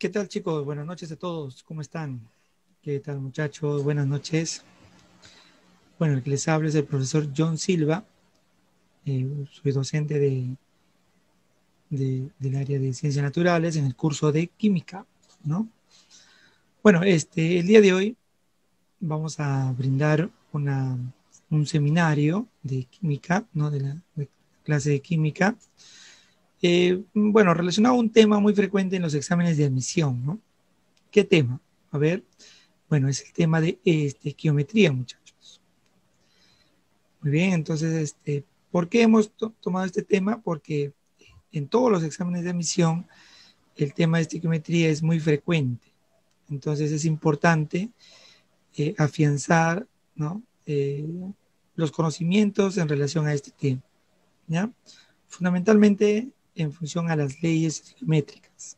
¿Qué tal, chicos? Buenas noches a todos. ¿Cómo están? ¿Qué tal, muchachos? Buenas noches. Bueno, el que les habla es el profesor John Silva. Soy docente del área de ciencias naturales en el curso de química, ¿no? Bueno, el día de hoy vamos a brindar un seminario de química, ¿no? De clase de química. Bueno, relacionado a un tema muy frecuente en los exámenes de admisión, ¿no? ¿Qué tema? A ver, bueno, es el tema de estequiometría, muchachos. Muy bien, entonces, ¿por qué hemos tomado este tema? Porque en todos los exámenes de admisión el tema de estequiometría es muy frecuente. Entonces es importante afianzar, ¿no? Los conocimientos en relación a este tema, ¿ya? Fundamentalmente en función a las leyes estequiométricas.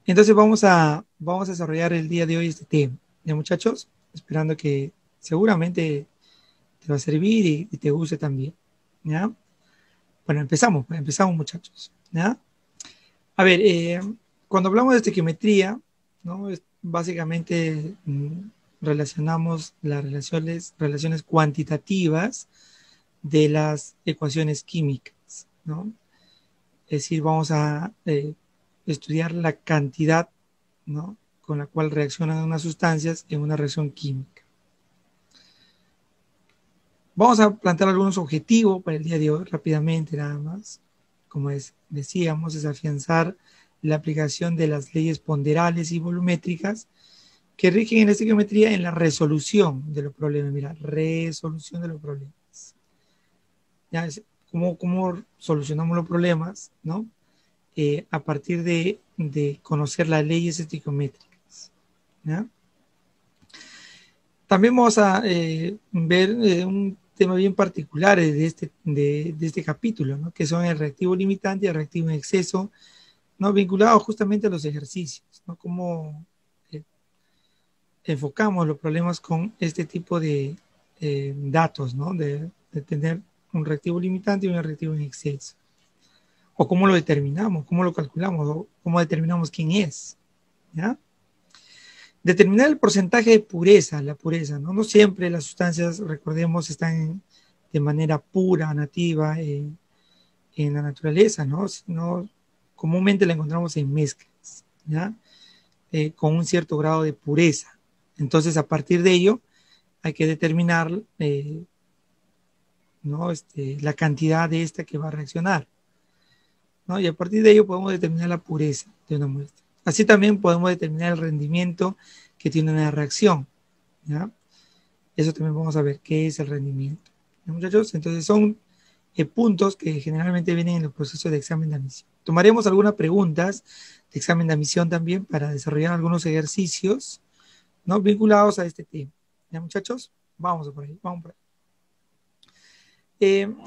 Entonces vamos a desarrollar el día de hoy este tema, ¿ya, muchachos? Esperando que seguramente te va a servir y te guste también, ¿ya? Bueno, empezamos muchachos, ¿ya? A ver, cuando hablamos de estequiometría, ¿no? Básicamente relacionamos las relaciones cuantitativas de las ecuaciones químicas, ¿no? Es decir, vamos a estudiar la cantidad, ¿no? Con la cual reaccionan unas sustancias en una reacción química. Vamos a plantear algunos objetivos para el día de hoy, rápidamente nada más. Como decíamos, es afianzar la aplicación de las leyes ponderales y volumétricas que rigen en la estequiometría en la resolución de los problemas. Mira, resolución de los problemas. Ya es cómo solucionamos los problemas, ¿no? A partir de conocer las leyes estequiométricas, ¿ya? También vamos a ver un tema bien particular de este capítulo, ¿no? Que son el reactivo limitante y el reactivo en exceso, ¿no? Vinculados justamente a los ejercicios, ¿no? Cómo enfocamos los problemas con este tipo de datos, ¿no? De tener un reactivo limitante y un reactivo en exceso. O cómo lo determinamos, cómo lo calculamos, o cómo determinamos quién es, ¿ya? Determinar el porcentaje de pureza, la pureza, ¿no? No siempre las sustancias, recordemos, están de manera pura, nativa, en la naturaleza, ¿no? Sino comúnmente la encontramos en mezclas, ¿ya? Con un cierto grado de pureza. Entonces, a partir de ello, hay que determinar, ¿no? La cantidad de esta que va a reaccionar, ¿no? Y a partir de ello podemos determinar la pureza de una muestra. Así también podemos determinar el rendimiento que tiene una reacción, ¿ya? Eso también vamos a ver qué es el rendimiento, ¿ya, muchachos? Entonces son puntos que generalmente vienen en el proceso de examen de admisión. Tomaremos algunas preguntas de examen de admisión también para desarrollar algunos ejercicios, ¿no? Vinculados a este tema, ¿ya, muchachos? Vamos por ahí, vamos por ahí.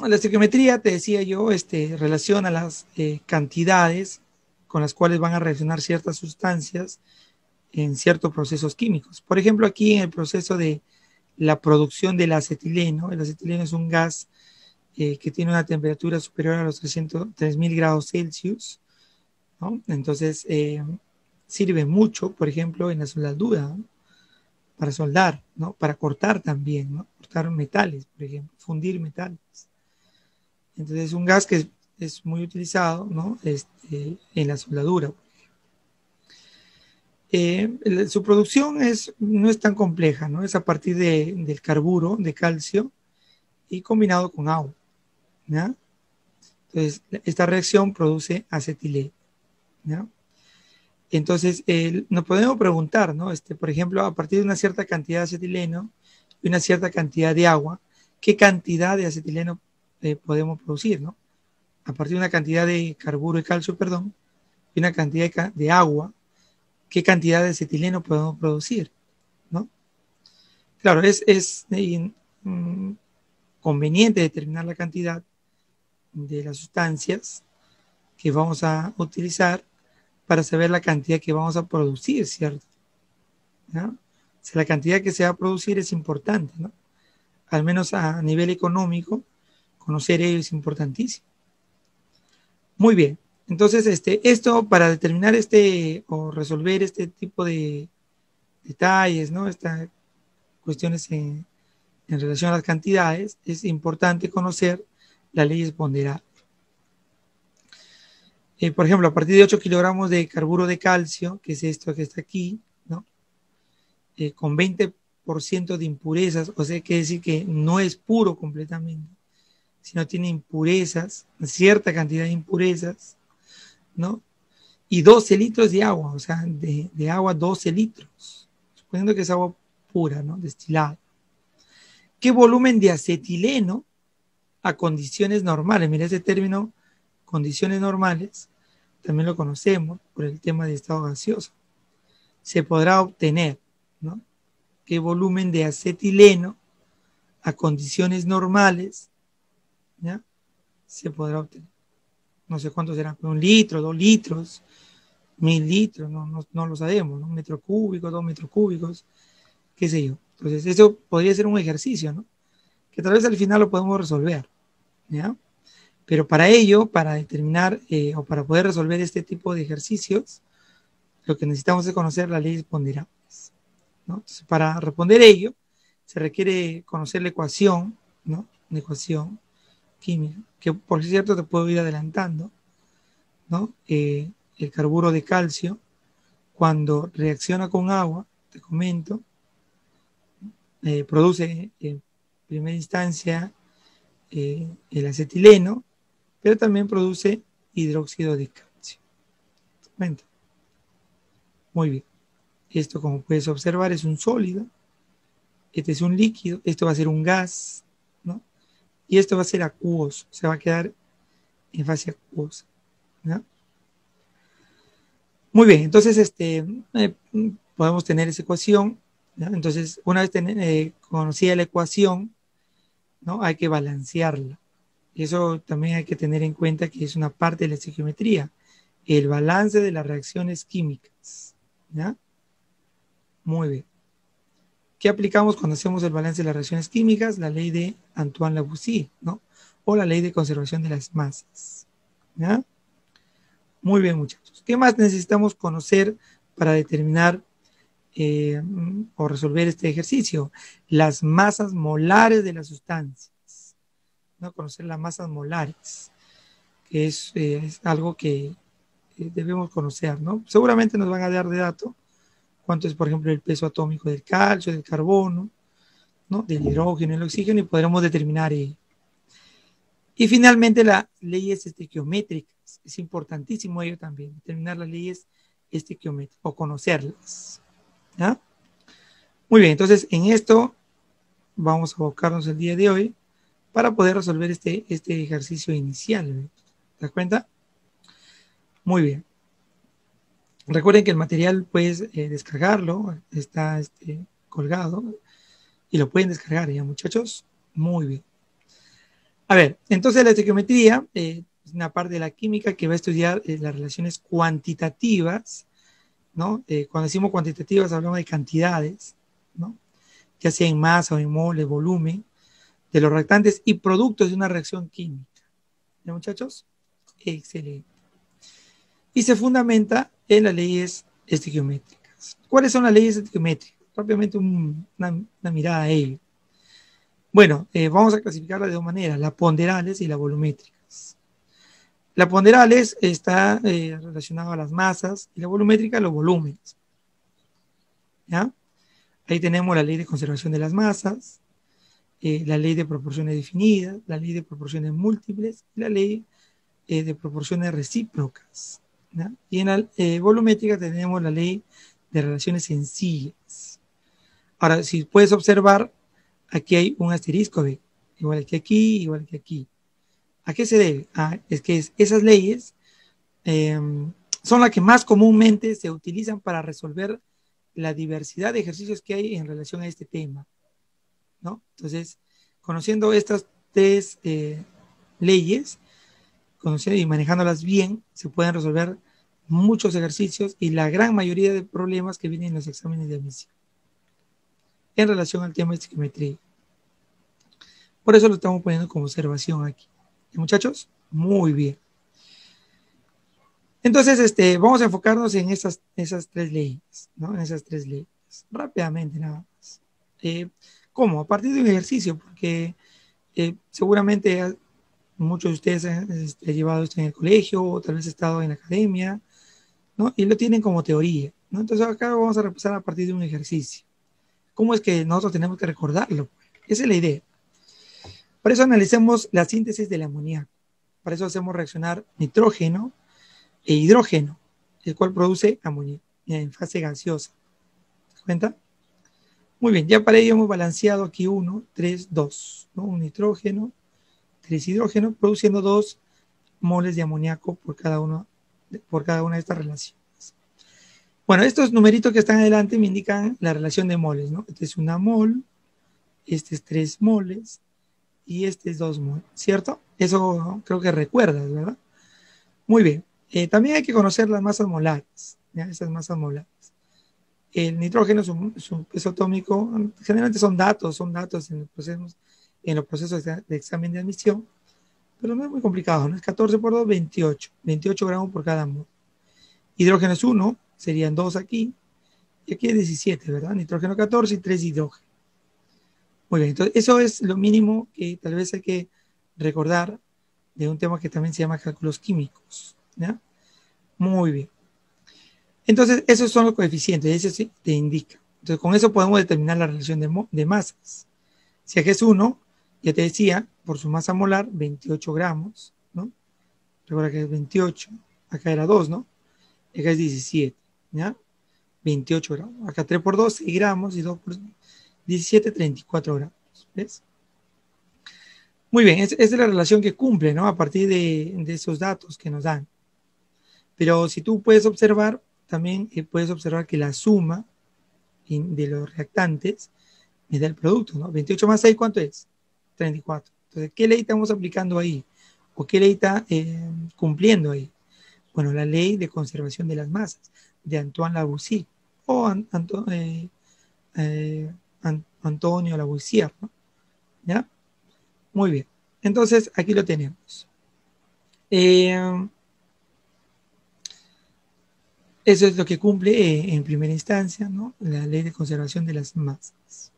La estequiometría, te decía yo, relaciona las cantidades con las cuales van a reaccionar ciertas sustancias en ciertos procesos químicos. Por ejemplo, aquí en el proceso de la producción del acetileno, el acetileno es un gas que tiene una temperatura superior a los 3.000 grados Celsius, ¿no? Entonces, sirve mucho, por ejemplo, en la soldadura, ¿no? Para soldar, ¿no? Para cortar también, ¿no? Cortar metales, por ejemplo, fundir metales. Entonces, es un gas que es muy utilizado, ¿no? En la soldadura. Su producción no es tan compleja, ¿no? Es a partir del carburo de calcio y combinado con agua, ¿ya? Entonces, esta reacción produce acetileno, ¿ya? Entonces, nos podemos preguntar, ¿no? Por ejemplo, a partir de una cierta cantidad de acetileno y una cierta cantidad de agua, ¿qué cantidad de acetileno podemos producir, ¿no? A partir de una cantidad de carburo de calcio, perdón, y una cantidad de agua, ¿qué cantidad de acetileno podemos producir, ¿no? Claro, conveniente determinar la cantidad de las sustancias que vamos a utilizar para saber la cantidad que vamos a producir, ¿cierto? ¿No? O sea, la cantidad que se va a producir es importante, ¿no? Al menos a nivel económico, conocer ello es importantísimo. Muy bien. Entonces, esto para determinar o resolver este tipo de detalles, ¿no? Estas cuestiones en relación a las cantidades, es importante conocer las leyes ponderables. Por ejemplo, a partir de 8 kilogramos de carburo de calcio, que es esto que está aquí, ¿no? Con 20% de impurezas, o sea, quiere decir que no es puro completamente, sino tiene impurezas, cierta cantidad de impurezas, ¿no? Y 12 litros de agua, o sea, de agua 12 litros, suponiendo que es agua pura, ¿no? Destilada. ¿Qué volumen de acetileno a condiciones normales? Mira ese término, condiciones normales, también lo conocemos por el tema de estado gaseoso. Se podrá obtener, ¿no? ¿Qué volumen de acetileno a condiciones normales, ¿ya? Se podrá obtener? No sé cuánto será, 1 litro, 2 litros, 1000 litros, no lo sabemos, ¿no? 1 metro cúbico, 2 metros cúbicos, qué sé yo. Entonces, eso podría ser un ejercicio, ¿no? Que tal vez al final lo podemos resolver, ¿ya? Pero para ello, para determinar o para poder resolver este tipo de ejercicios, lo que necesitamos es conocer las leyes ponderables, ¿no? Entonces, para responder ello, se requiere conocer la ecuación, ¿no? Una ecuación química, que por cierto te puedo ir adelantando, ¿no? El carburo de calcio, cuando reacciona con agua, te comento, produce en primera instancia el acetileno, pero también produce hidróxido de calcio. Te comento. Muy bien. Esto, como puedes observar, es un sólido. Este es un líquido. Esto va a ser un gas, ¿no? Y esto va a ser acuoso. Se va a quedar en fase acuosa, ¿no? Muy bien. Entonces, podemos tener esa ecuación, ¿no? Entonces, una vez conocida la ecuación, ¿no? Hay que balancearla. Y eso también hay que tener en cuenta que es una parte de la estequiometría, el balance de las reacciones químicas, ¿ya? Muy bien. ¿Qué aplicamos cuando hacemos el balance de las reacciones químicas? La ley de Antoine-Lavoisier, ¿no? O la ley de conservación de las masas, ¿ya? Muy bien, muchachos. ¿Qué más necesitamos conocer para determinar o resolver este ejercicio? Las masas molares de las sustancias, ¿no? Conocer las masas molares, que es algo que debemos conocer, ¿no? Seguramente nos van a dar de dato cuánto es, por ejemplo, el peso atómico del calcio, del carbono, ¿no? Del hidrógeno, el oxígeno, y podremos determinar. Y finalmente, las leyes estequiométricas. Es importantísimo ello también, determinar las leyes estequiométricas o conocerlas, ¿ya? Muy bien, entonces en esto vamos a abocarnos el día de hoy para poder resolver este ejercicio inicial. ¿Te das cuenta? Muy bien. Recuerden que el material puedes descargarlo, está colgado y lo pueden descargar ya, muchachos. Muy bien. A ver, entonces la estequiometría es una parte de la química que va a estudiar las relaciones cuantitativas, ¿no? Cuando decimos cuantitativas hablamos de cantidades, ¿no? Ya sea en masa o en mole, volumen, de los reactantes y productos de una reacción química. ¿Ya, muchachos? Excelente. Y se fundamenta en las leyes estequiométricas. ¿Cuáles son las leyes estequiométricas? Rápidamente una mirada a ello. Bueno, vamos a clasificarlas de dos maneras, las ponderales y las volumétricas. La ponderales está relacionada a las masas y la volumétrica a los volúmenes, ¿ya? Ahí tenemos la ley de conservación de las masas, la ley de proporciones definidas, la ley de proporciones múltiples y la ley de proporciones recíprocas, ¿ya? Y en la volumétrica tenemos la ley de relaciones sencillas. Ahora, si puedes observar, aquí hay un asterisco, ¿ve? Igual que aquí, igual que aquí. ¿A qué se debe? Es que esas leyes son las que más comúnmente se utilizan para resolver la diversidad de ejercicios que hay en relación a este tema, ¿no? Entonces, conociendo estas tres leyes, conociendo y manejándolas bien, se pueden resolver muchos ejercicios y la gran mayoría de problemas que vienen en los exámenes de admisión en relación al tema de estequiometría. Por eso lo estamos poniendo como observación aquí. ¿Y, muchachos? Muy bien. Entonces, vamos a enfocarnos en esas tres leyes, ¿no? En esas tres leyes. Rápidamente, nada más. ¿Cómo? A partir de un ejercicio, porque seguramente muchos de ustedes han llevado esto en el colegio o tal vez estado en la academia, ¿no? Y lo tienen como teoría, ¿no? Entonces acá vamos a repasar a partir de un ejercicio. ¿Cómo es que nosotros tenemos que recordarlo? Esa es la idea. Por eso analicemos la síntesis del amoníaco. Para eso hacemos reaccionar nitrógeno e hidrógeno, el cual produce amoníaco en fase gaseosa. ¿Se das cuenta? Muy bien, ya para ello hemos balanceado aquí 1, 3, 2, ¿no? Un nitrógeno, 3 hidrógeno, produciendo 2 moles de amoníaco por cada una de estas relaciones. Bueno, estos numeritos que están adelante me indican la relación de moles, ¿no? Este es 1 mol, este es 3 moles y este es 2 moles, ¿cierto? Eso creo que recuerdas, ¿verdad? Muy bien. También hay que conocer las masas molares, ¿ya? Esas masas molares. El nitrógeno, su peso atómico, generalmente son datos en los procesos de examen de admisión, pero no es muy complicado, ¿no? Es 14 por 2, 28 gramos por cada mol. Hidrógeno es 1, serían 2 aquí, y aquí es 17, ¿verdad? Nitrógeno 14 y 3 hidrógeno. Muy bien, entonces eso es lo mínimo que tal vez hay que recordar de un tema que también se llama cálculos químicos, ¿ya? Muy bien. Entonces, esos son los coeficientes, eso sí te indica. Entonces, con eso podemos determinar la relación de masas. Si aquí es 1, ya te decía, por su masa molar, 28 gramos, ¿no? Recuerda que es 28, acá era 2, ¿no? Acá es 17, ¿ya? 28 gramos. Acá 3 por 2, 6 gramos y 2 por 17, 34 gramos. ¿Ves? Muy bien, esa es la relación que cumple, ¿no? A partir de esos datos que nos dan. Pero si tú puedes observar, también puedes observar que la suma de los reactantes me da el producto, ¿no? 28 más 6, ¿cuánto es? 34. Entonces, ¿qué ley estamos aplicando ahí? ¿O qué ley está cumpliendo ahí? Bueno, la ley de conservación de las masas, de Antoine Lavoisier, o Antonio Lavoisier, ¿no? ¿Ya? Muy bien. Entonces, aquí lo tenemos. Eso es lo que cumple en primera instancia, ¿no? La ley de conservación de las masas.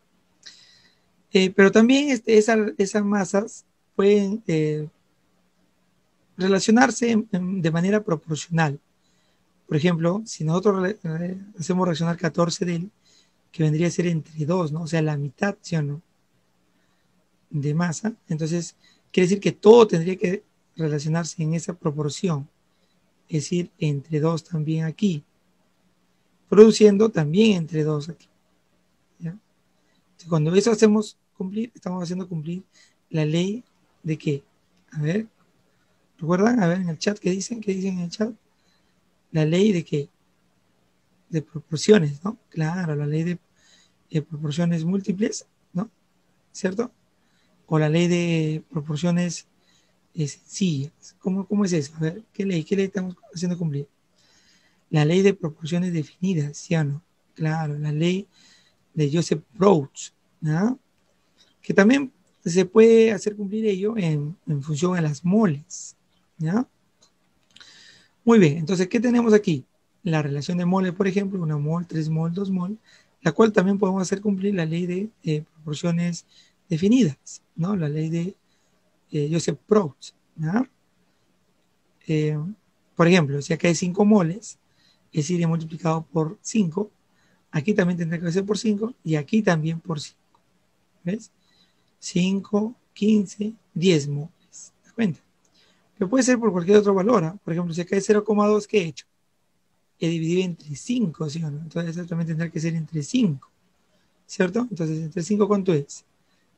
Pero también esas masas pueden relacionarse de manera proporcional. Por ejemplo, si nosotros hacemos reaccionar 14 de él, que vendría a ser entre 2, ¿no? O sea, la mitad, ¿sí o no? De masa. Entonces, quiere decir que todo tendría que relacionarse en esa proporción. Es decir, entre 2 también aquí. Produciendo también entre 2 aquí. ¿Ya? Entonces, cuando eso hacemos cumplir, estamos haciendo cumplir la ley de qué. A ver, ¿recuerdan? A ver en el chat, ¿qué dicen? ¿Qué dicen en el chat? La ley de qué. De proporciones, ¿no? Claro, la ley de proporciones múltiples, ¿no? ¿Cierto? O la ley de proporciones sencillas. ¿Cómo es eso? A ver, ¿qué ley estamos haciendo cumplir? La ley de proporciones definidas, ¿sí o no? Claro, la ley de Joseph Proust, ¿no? Que también se puede hacer cumplir ello en función a las moles, ¿ya? Muy bien, entonces, ¿qué tenemos aquí? La relación de moles, por ejemplo, 1 mol, 3 mol, 2 mol, la cual también podemos hacer cumplir la ley de proporciones definidas, ¿no? La ley de Joseph Proust, ¿no? Por ejemplo, si acá hay 5 moles, es decir, multiplicado por 5, aquí también tendrá que ser por 5 y aquí también por 5. ¿Ves? 5, 15, 10 moles. ¿Te das cuenta? Pero puede ser por cualquier otro valor. ¿Eh? Por ejemplo, si acá hay 0,2, ¿qué he hecho? He dividido entre 5, ¿sí o no? Entonces eso también tendrá que ser entre 5, ¿cierto? Entonces, entre 5, ¿cuánto es?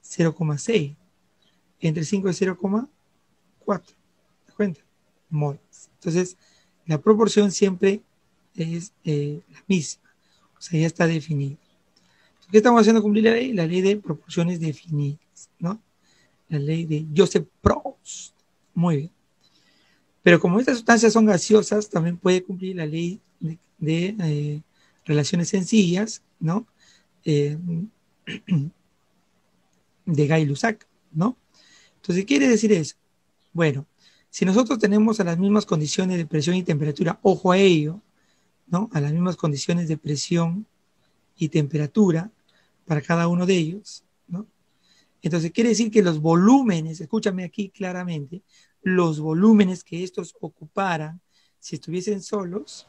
0,6. Entre 5 es 0,4. ¿Te das cuenta? Moles. Entonces, la proporción siempre es la misma. O sea, ya está definida. ¿Qué estamos haciendo cumplir la ley? La ley de proporciones definidas, ¿no? La ley de Joseph Proust. Muy bien. Pero como estas sustancias son gaseosas, también puede cumplir la ley de relaciones sencillas, ¿no? De Gay-Lussac, ¿no? Entonces, ¿qué quiere decir eso? Bueno, Si nosotros tenemos a las mismas condiciones de presión y temperatura, ojo a ello, ¿no? A las mismas condiciones de presión y temperatura para cada uno de ellos, ¿no? Entonces quiere decir que los volúmenes, escúchame aquí claramente, los volúmenes que estos ocuparan, si estuviesen solos,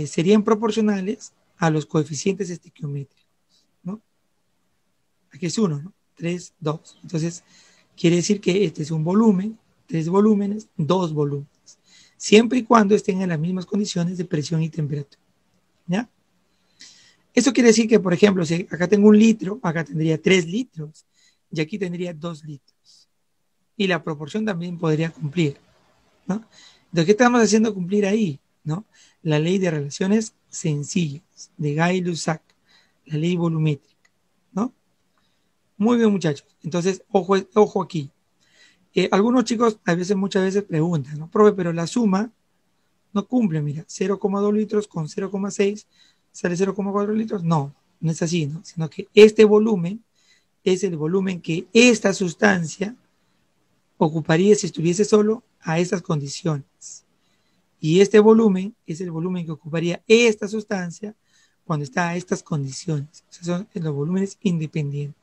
serían proporcionales a los coeficientes estequiométricos, ¿no? Aquí es 1, ¿no? 3, 2. Entonces, quiere decir que este es un volumen, 3 volúmenes, 2 volúmenes, siempre y cuando estén en las mismas condiciones de presión y temperatura, ¿ya? Eso quiere decir que, por ejemplo, si acá tengo 1 litro, acá tendría 3 litros, y aquí tendría 2 litros. Y la proporción también podría cumplir, ¿no? Entonces, ¿qué estamos haciendo cumplir ahí? ¿No? La ley de relaciones sencillas, de Gay-Lussac, la ley volumétrica, ¿no? Muy bien, muchachos. Entonces, ojo aquí. Algunos chicos muchas veces preguntan, ¿no? Profe, pero la suma no cumple, mira, 0,2 litros con 0,6 sale 0,4 litros. No, no es así, ¿no? Sino que este volumen es el volumen que esta sustancia ocuparía si estuviese solo a estas condiciones. Y este volumen es el volumen que ocuparía esta sustancia cuando está a estas condiciones. O sea, son los volúmenes independientes.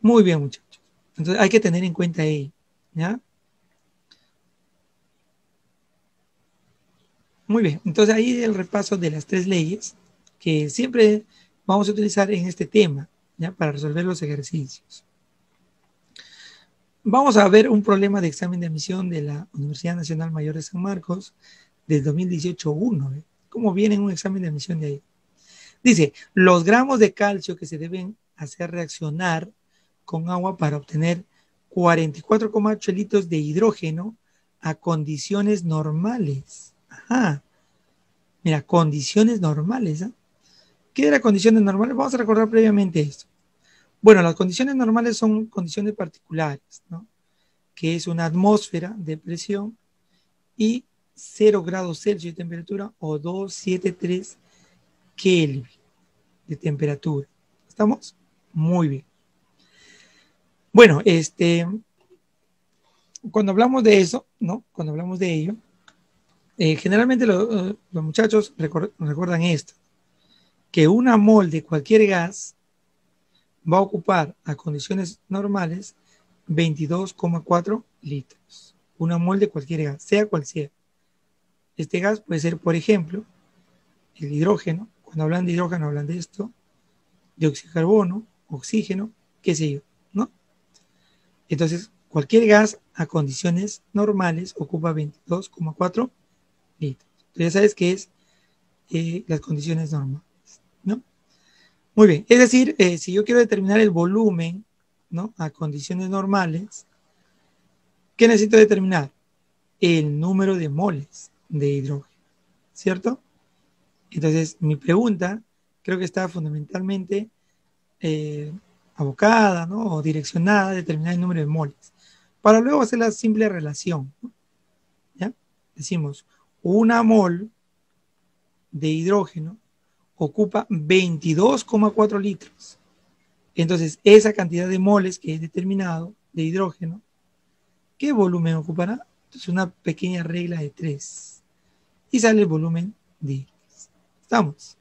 Muy bien, muchachos. Entonces hay que tener en cuenta ello, ¿ya? Muy bien. Entonces ahí el repaso de las 3 leyes que siempre vamos a utilizar en este tema, ¿ya? Para resolver los ejercicios. Vamos a ver un problema de examen de admisión de la Universidad Nacional Mayor de San Marcos del 2018-1. ¿Cómo viene en un examen de admisión de ahí? Dice, los gramos de calcio que se deben hacer reaccionar con agua para obtener 44,8 litros de hidrógeno a condiciones normales. Ajá. Mira, condiciones normales. ¿Eh? ¿Qué eran condiciones normales? Vamos a recordar previamente esto. Bueno, las condiciones normales son condiciones particulares, ¿no? Que es una atmósfera de presión y 0 grados Celsius de temperatura o 273 Kelvin de temperatura. ¿Estamos? Muy bien. Bueno, cuando hablamos de eso, ¿no? Cuando hablamos de ello, generalmente los muchachos recuerdan esto, que una mol de cualquier gas va a ocupar a condiciones normales 22,4 litros. Una mol de cualquier gas, sea cual sea. Este gas puede ser, por ejemplo, el hidrógeno. Cuando hablan de hidrógeno, hablan de esto, dióxido de carbono, oxígeno, qué sé yo, ¿no? Entonces, cualquier gas a condiciones normales ocupa 22,4 litros. Tú ya sabes qué es las condiciones normales, ¿no? Muy bien, es decir, si yo quiero determinar el volumen, ¿no? A condiciones normales, ¿qué necesito determinar? El número de moles de hidrógeno, ¿cierto? Entonces, mi pregunta creo que está fundamentalmente abocada, ¿no? O direccionada a determinar el número de moles, para luego hacer la simple relación, ¿no? ¿Ya? Decimos, una mol de hidrógeno ocupa 22,4 litros. Entonces, esa cantidad de moles que es determinado de hidrógeno, ¿qué volumen ocupará? Entonces, una pequeña regla de 3. Y sale el volumen de X. ¿Estamos?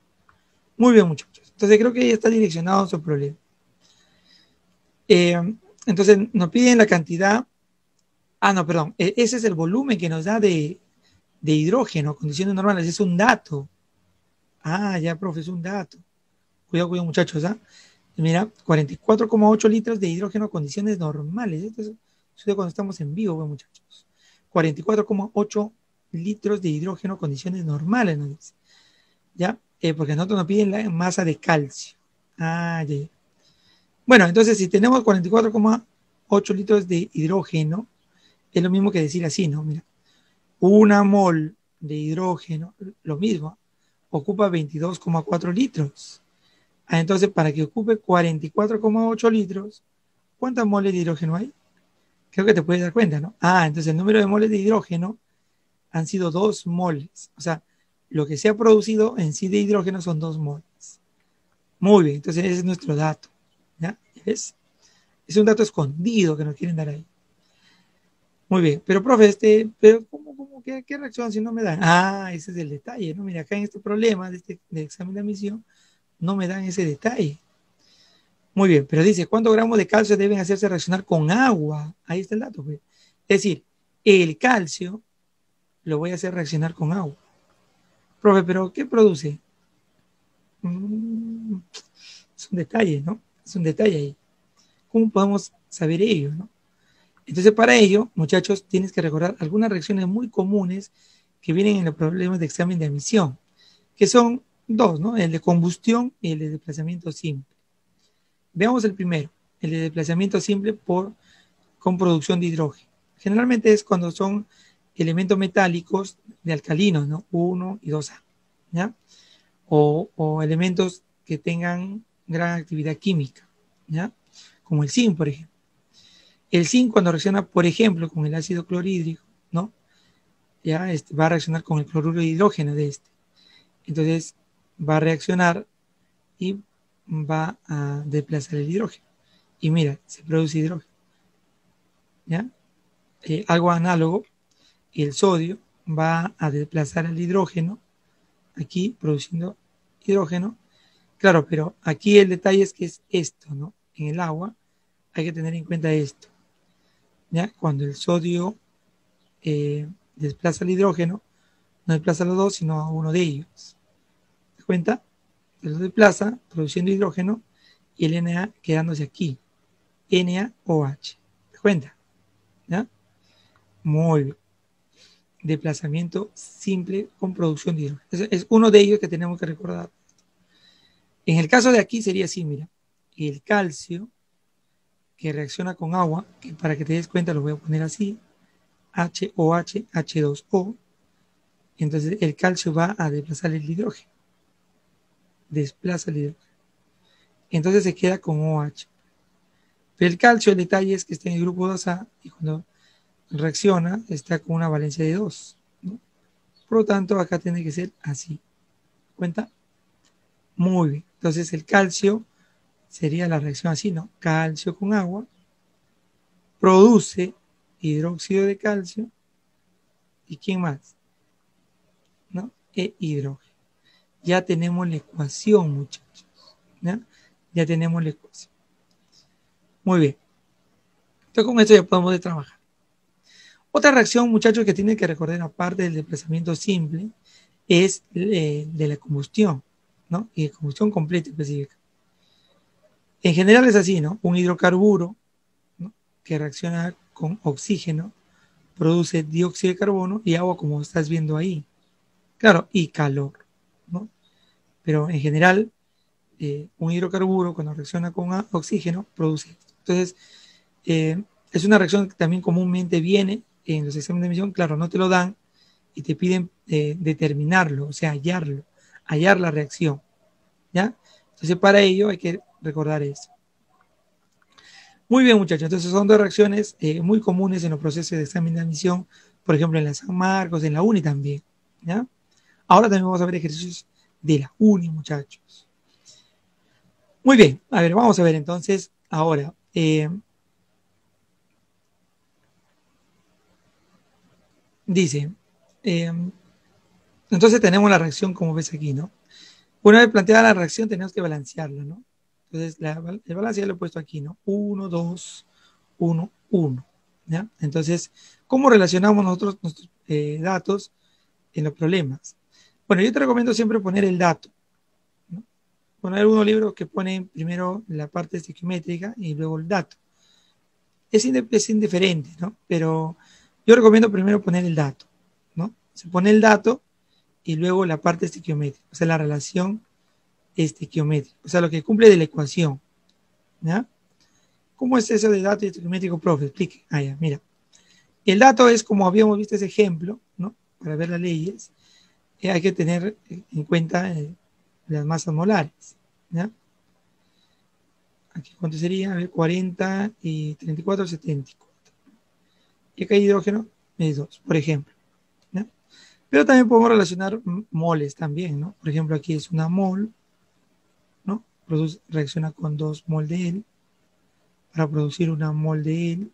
Muy bien, muchachos. Entonces, creo que ya está direccionado su problema. Entonces, nos piden la cantidad. Ah, no, perdón. Ese es el volumen que nos da de hidrógeno, condiciones normales. Es un dato. Ah, ya, profe, es un dato. Cuidado, cuidado, muchachos. ¿Ah? Mira, 44,8 litros de hidrógeno a condiciones normales. Esto es cuando estamos en vivo, pues, muchachos. 44,8 litros de hidrógeno a condiciones normales, nos dice. ¿Ya? Porque a nosotros nos piden la masa de calcio. Ah, ya, ya. Bueno, entonces si tenemos 44,8 litros de hidrógeno, es lo mismo que decir así, ¿no? Mira, una mol de hidrógeno, lo mismo, ocupa 22,4 litros. Ah, entonces, para que ocupe 44,8 litros, ¿cuántas moles de hidrógeno hay? Creo que te puedes dar cuenta, ¿no? Ah, entonces el número de moles de hidrógeno han sido 2 moles. O sea, lo que se ha producido en sí de hidrógeno son 2 moles. Muy bien, entonces ese es nuestro dato. ¿Ya? ¿Ves? Es un dato escondido que nos quieren dar ahí. Muy bien, pero profe, pero ¿qué reacción si no me dan? Ah, ese es el detalle, ¿no? Mira, acá en este problema de examen de admisión, no me dan ese detalle. Muy bien, pero dice, ¿cuántos gramos de calcio deben hacerse reaccionar con agua? Ahí está el dato, pues. Es decir, el calcio lo voy a hacer reaccionar con agua. Profe, ¿pero qué produce? Mm, es un detalle, ¿no? Es un detalle ahí. ¿Cómo podemos saber ello, no? Entonces, para ello, muchachos, tienes que recordar algunas reacciones muy comunes que vienen en los problemas de examen de admisión, que son dos, ¿no? El de combustión y el de desplazamiento simple. Veamos el primero, el de desplazamiento simple con producción de hidrógeno. Generalmente es cuando son elementos metálicos de alcalinos, ¿no? 1 y 2A, ¿ya? O elementos que tengan gran actividad química, ¿ya? Como el zinc, por ejemplo. El zinc cuando reacciona, por ejemplo, con el ácido clorhídrico, ¿no? Ya va a reaccionar con el cloruro de hidrógeno de este. Entonces va a reaccionar y va a desplazar el hidrógeno. Y mira, se produce hidrógeno. ¿Ya? Algo análogo, el sodio va a desplazar el hidrógeno aquí produciendo hidrógeno. Claro, pero aquí el detalle es que es esto, ¿no? En el agua hay que tener en cuenta esto. ¿Ya? Cuando el sodio desplaza el hidrógeno, no desplaza los dos, sino a uno de ellos. ¿Te das cuenta? Se lo desplaza produciendo hidrógeno y el Na quedándose aquí. NaOH. ¿Te das cuenta? ¿Ya? Muy bien. Desplazamiento simple con producción de hidrógeno. Es uno de ellos que tenemos que recordar. En el caso de aquí sería así, mira. El calcio que reacciona con agua, que para que te des cuenta lo voy a poner así, HOH, H2O. Entonces el calcio va a desplazar el hidrógeno. Desplaza el hidrógeno. Entonces se queda con OH. Pero el calcio, el detalle es que está en el grupo 2A y cuando reacciona está con una valencia de 2, ¿no? Por lo tanto, acá tiene que ser así. ¿Cuenta? Muy bien. Entonces el calcio sería la reacción así, ¿no? Calcio con agua produce hidróxido de calcio y ¿quién más? ¿No? Hidrógeno. Ya tenemos la ecuación, muchachos. ¿Ya? Ya tenemos la ecuación. Muy bien. Entonces con esto ya podemos trabajar. Otra reacción, muchachos, que tienen que recordar aparte del desplazamiento simple es de la combustión, ¿no? Y de combustión completa específica. En general es así, ¿no? Un hidrocarburo, ¿no? Que reacciona con oxígeno, produce dióxido de carbono y agua como estás viendo ahí. Claro, y calor, ¿no? Pero en general, un hidrocarburo cuando reacciona con oxígeno produce esto. Entonces, es una reacción que también comúnmente viene en los exámenes de admisión, claro, no te lo dan y te piden determinarlo, o sea, hallar la reacción, ¿ya? Entonces, para ello hay que recordar eso. Muy bien, muchachos, entonces son dos reacciones muy comunes en los procesos de examen de admisión, por ejemplo, en la San Marcos, en la UNI también, ¿ya? Ahora también vamos a ver ejercicios de la UNI, muchachos. Muy bien, a ver, vamos a ver entonces ahora. Dice, eh, entonces tenemos la reacción como ves aquí, ¿no? Una vez planteada la reacción tenemos que balancearla, ¿no? Entonces el balance ya lo he puesto aquí, ¿no? 1, 2, 1, 1, ¿ya? Entonces, ¿cómo relacionamos nosotros nuestros datos en los problemas? Bueno, yo te recomiendo siempre poner el dato, ¿no? Bueno, hay algunos libros que ponen primero la parte estequiométrica y luego el dato. Es indiferente, ¿no? Pero yo recomiendo primero poner el dato, ¿no? Se pone el dato y luego la parte estequiométrica, o sea, la relación estequiométrica, o sea, lo que cumple de la ecuación, ¿ya? ¿Cómo es eso de dato y estequiométrico, profe? Explique. Ah, ya, mira. El dato es como habíamos visto ese ejemplo, ¿no? Para ver las leyes, hay que tener en cuenta las masas molares, ¿ya? Aquí, ¿cuánto sería? A ver, 40 y 34, 74. Y acá hay hidrógeno es 2, por ejemplo, ¿ya? Pero también podemos relacionar moles también, ¿no? Por ejemplo, aquí es una mol, ¿no? Reacciona con 2 mol de él para producir una mol de él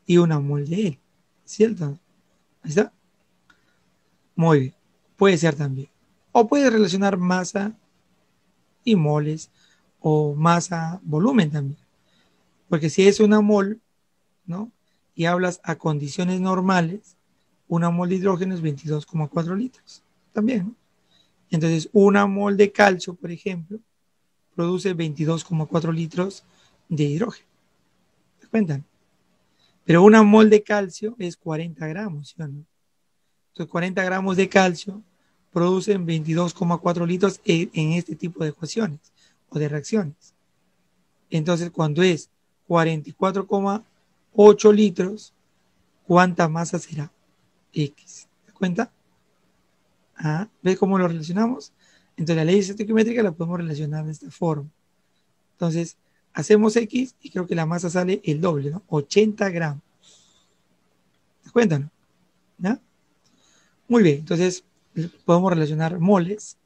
y una mol de él. ¿cierto? Ahí está. Muy bien. Puede ser también. O puede relacionar masa y moles o masa, volumen también. Porque si es una mol, ¿no? Y hablas a condiciones normales, una mol de hidrógeno es 22,4 litros. También, ¿no? Entonces, una mol de calcio, por ejemplo, produce 22,4 litros de hidrógeno. ¿Se cuentan? Pero una mol de calcio es 40 gramos, ¿sí o no? Entonces, 40 gramos de calcio producen 22,4 litros en este tipo de ecuaciones o de reacciones. Entonces, cuando es 44,8 litros, ¿cuánta masa será? X. ¿Te cuenta? Ah, ¿ves cómo lo relacionamos? Entonces, la ley estequiométrica la podemos relacionar de esta forma. Entonces, hacemos X y creo que la masa sale el doble, ¿no? 80 gramos. ¿Te cuenta, no? ¿Ya? Muy bien, entonces podemos relacionar moles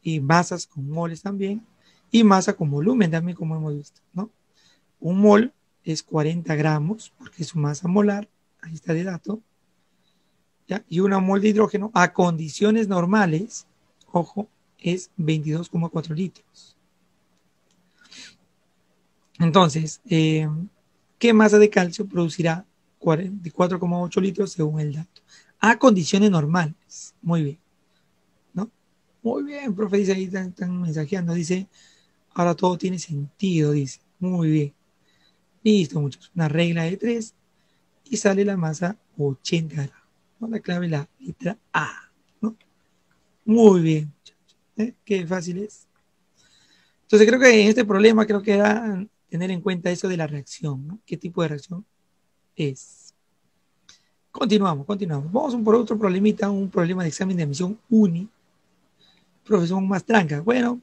y masas con moles también y masa con volumen también, como hemos visto, ¿no? Un mol es 40 gramos porque es su masa molar, ahí está de dato, ¿ya? Y una mol de hidrógeno a condiciones normales, ojo, es 22,4 litros. Entonces, ¿qué masa de calcio producirá 44,8 litros según el dato? A condiciones normales. Muy bien, ¿no? Muy bien, profe, dice ahí, están mensajeando, dice, ahora todo tiene sentido, dice. Muy bien. Listo, muchachos. Una regla de 3 y sale la masa 80 gramos, ¿no? La clave es la letra A, ¿no? Muy bien, muchachos. Qué fácil es. Entonces creo que en este problema creo que era tener en cuenta eso de la reacción, ¿no? ¿Qué tipo de reacción es? Continuamos. Vamos por otro problemita, un problema de examen de admisión UNI. Profesor más trancas. Bueno,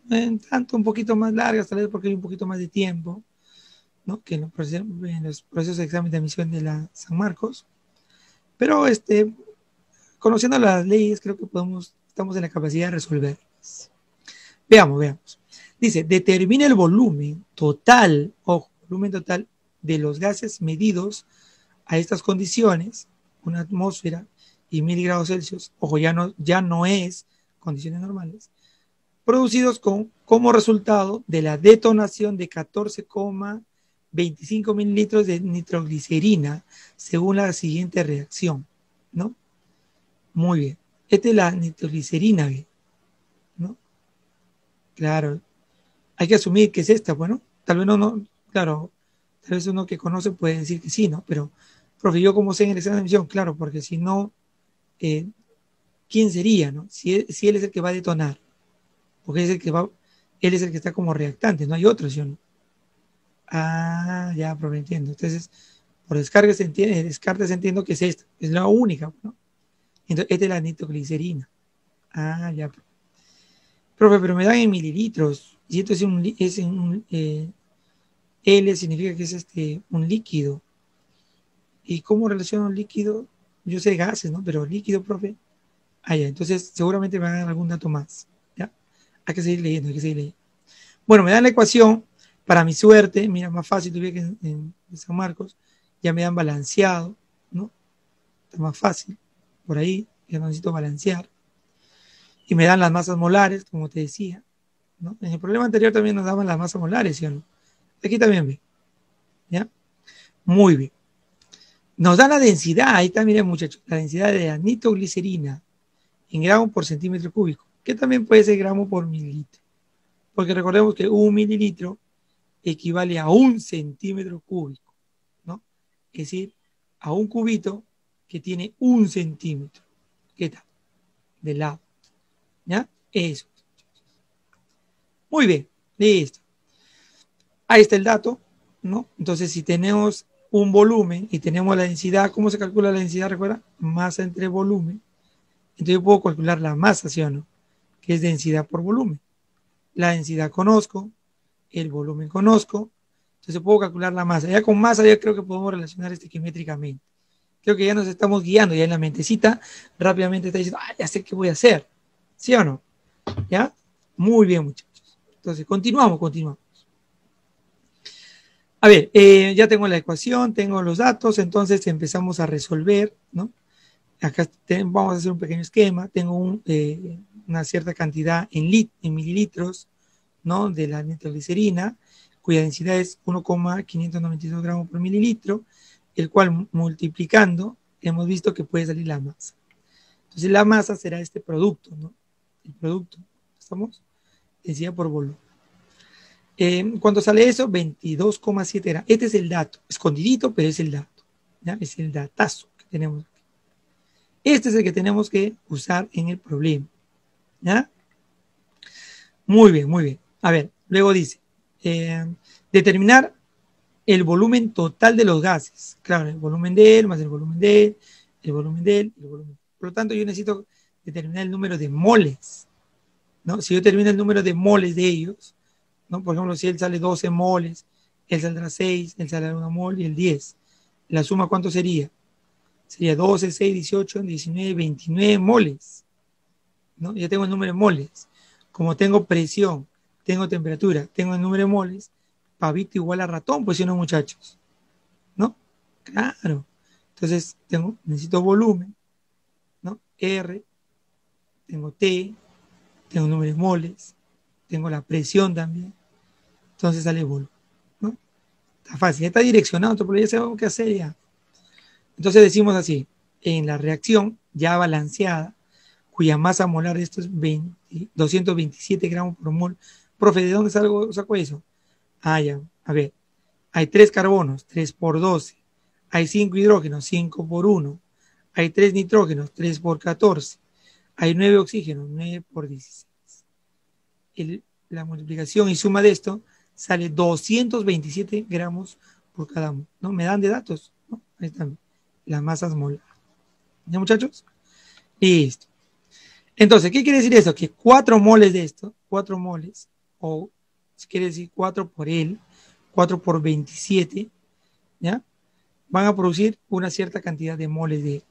tanto un poquito más largas, tal vez porque hay un poquito más de tiempo, ¿no? Que en los procesos de examen de admisión de la San Marcos. Pero conociendo las leyes, creo que estamos en la capacidad de resolverlas. Veamos. Dice, determina el volumen total, ojo, volumen total de los gases medidos a estas condiciones, una atmósfera y 1000 grados Celsius, ojo, ya no es condiciones normales, producidos como resultado de la detonación de 14,25 mililitros de nitroglicerina, según la siguiente reacción, ¿no? Muy bien. Esta es la nitroglicerina, ¿no? Claro. Hay que asumir que es esta, bueno, tal vez claro, tal vez uno que conoce puede decir que sí, ¿no? Pero, profe, yo como sé en el examen de admisión, claro, porque si no, ¿quién sería, no? Si él es el que va a detonar, porque él es el que está como reactante, no hay otro, ¿sí o no? Ah, ya, profe, entiendo. Entonces, por descartes entiendo que es esta, es la única, ¿no? Entonces, esta es la nitroglicerina. Ah, ya. Profe, pero me dan en mililitros, y esto L significa que es un líquido. ¿Y cómo relaciona un líquido? Yo sé gases, ¿no? Pero líquido, profe. Ah, ya. Entonces, seguramente me van a dar algún dato más. ¿Ya? Hay que seguir leyendo. Bueno, me dan la ecuación. Para mi suerte, mira, más fácil tuviera que en San Marcos. Ya me dan balanceado, ¿no? Está más fácil. Por ahí, ya no necesito balancear. Y me dan las masas molares, como te decía, ¿no? En el problema anterior también nos daban las masas molares, ¿sí o no? Aquí también ve. ¿Ya? Muy bien. Nos da la densidad, ahí está, miren muchachos, la densidad de la nitroglicerina en gramos por centímetro cúbico, que también puede ser gramo por mililitro, porque recordemos que un mililitro equivale a un centímetro cúbico, ¿no? Es decir, a un cubito que tiene un centímetro. ¿Qué tal? De lado, ¿ya? Eso. Muy bien, listo. Ahí está el dato, ¿no? Entonces, si tenemos un volumen y tenemos la densidad, ¿cómo se calcula la densidad? Recuerda, masa entre volumen. Entonces yo puedo calcular la masa, ¿sí o no? Que es densidad por volumen. La densidad conozco, el volumen conozco, entonces puedo calcular la masa. Ya con masa ya creo que podemos relacionar estequiométricamente. Creo que ya nos estamos guiando, ya en la mentecita rápidamente está diciendo, ya sé qué voy a hacer. ¿Sí o no? ¿Ya? Muy bien, muchachos. Entonces, continuamos. A ver, ya tengo la ecuación, tengo los datos, entonces empezamos a resolver, ¿no? Acá vamos a hacer un pequeño esquema. Tengo una cierta cantidad en mililitros, ¿no? De la nitroglicerina, cuya densidad es 1,592 gramos por mililitro, el cual multiplicando hemos visto que puede salir la masa. Entonces la masa será este producto, ¿no? El producto, ¿estamos? Densidad por volumen. ¿Cuánto sale eso? 22,7 gramos. Este es el dato, escondidito, pero es el dato, ¿ya? Es el datazo que tenemos aquí. Este es el que tenemos que usar en el problema, ¿ya? Muy bien, muy bien. A ver, luego dice, determinar el volumen total de los gases. Claro, el volumen de él, más el volumen de él, el volumen de él, el volumen. Por lo tanto, yo necesito determinar el número de moles, ¿no? Si yo determino el número de moles de ellos, ¿no? Por ejemplo, si él sale 12 moles, él saldrá 6, él saldrá 1 mol y el 10. ¿La suma cuánto sería? Sería 12, 6, 18, 19, 29 moles, ¿no? Ya tengo el número de moles. Como tengo presión, tengo temperatura, tengo el número de moles, pavito igual a ratón, pues si no, muchachos, ¿no? Claro. Entonces, necesito volumen, ¿no? R, tengo T, tengo el número de moles, tengo la presión también. Entonces sale volumen, ¿no? Está fácil, ya está direccionado, pero ya sabemos qué hacer ya. Entonces decimos así, en la reacción ya balanceada, cuya masa molar de esto es 227 gramos por mol. Profe, ¿de dónde saco eso? Ah, ya, a ver, hay 3 carbonos, 3 por 12. Hay 5 hidrógenos, 5 por 1. Hay 3 nitrógenos, 3 por 14. Hay 9 oxígenos, 9 por 16. La multiplicación y suma de esto sale 227 gramos por cada mol, ¿no? Me dan de datos, ¿no? Ahí están las masas molar. ¿Ya, muchachos? Listo. Entonces, ¿qué quiere decir esto? Que 4 moles de esto, 4 moles, o si quiere decir 4 por él, 4 por 27, ¿ya? Van a producir una cierta cantidad de moles de él,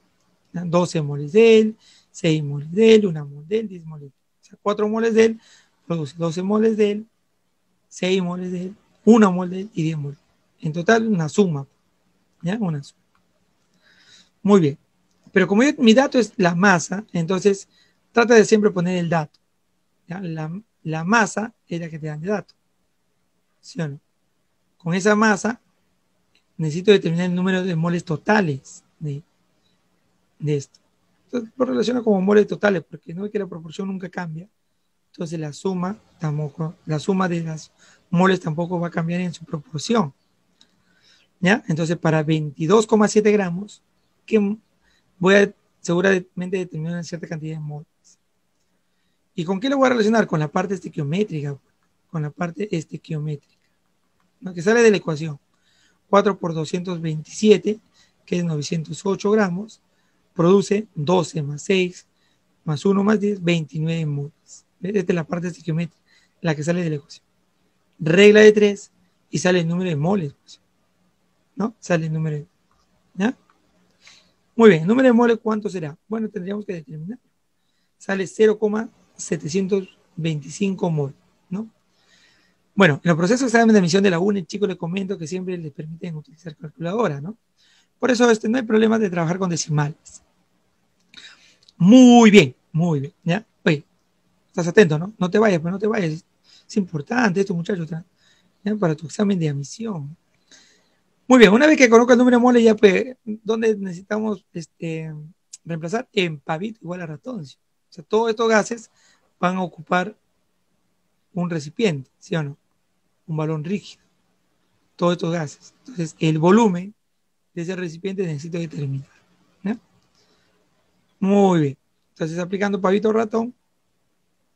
¿ya? 12 moles de él, 6 moles de él, 1 mol de él, 10 moles de él. O sea, 4 moles de él produce 12 moles de él, 6 moles de él, 1 mol de él y 10 moles. En total, una suma, ¿ya? Una suma. Muy bien. Pero como mi dato es la masa, entonces trata de siempre poner el dato, ¿ya? La masa es la que te dan de dato, ¿sí o no? Con esa masa necesito determinar el número de moles totales de esto. Entonces lo relaciono como moles totales, porque no es que la proporción nunca cambia. Entonces la suma de las moles tampoco va a cambiar en su proporción, ¿ya? Entonces para 22,7 gramos, que voy a seguramente determinar una cierta cantidad de moles. ¿Y con qué lo voy a relacionar? Con la parte estequiométrica, con la parte estequiométrica, ¿no? Que sale de la ecuación. 4 por 227, que es 908 gramos, produce 12 más 6 más 1 más 10, 29 moles. Esta es la parte estequiométrica, la que sale de la ecuación. Regla de 3 y sale el número de moles, ¿no? Sale el número de... ¿ya? Muy bien, el número de moles, ¿cuánto será? Bueno, tendríamos que determinar. Sale 0,725 mol, ¿no? Bueno, en los procesos de examen de admisión de la UNE, chicos, les comento que siempre les permiten utilizar calculadora, ¿no? Por eso no hay problema de trabajar con decimales. Muy bien, ¿ya? Oye, estás atento, ¿no? No te vayas, pues no te vayas. Es importante esto, muchachos, ¿ya? Para tu examen de admisión. Muy bien, una vez que conozco el número de moles, ya pues, ¿dónde necesitamos reemplazar? En pavito igual a ratón. ¿Sí? O sea, todos estos gases van a ocupar un recipiente, ¿sí o no? Un balón rígido. Todos estos gases. Entonces, el volumen de ese recipiente necesito determinar. ¿Ya? Muy bien. Entonces, aplicando pavito ratón,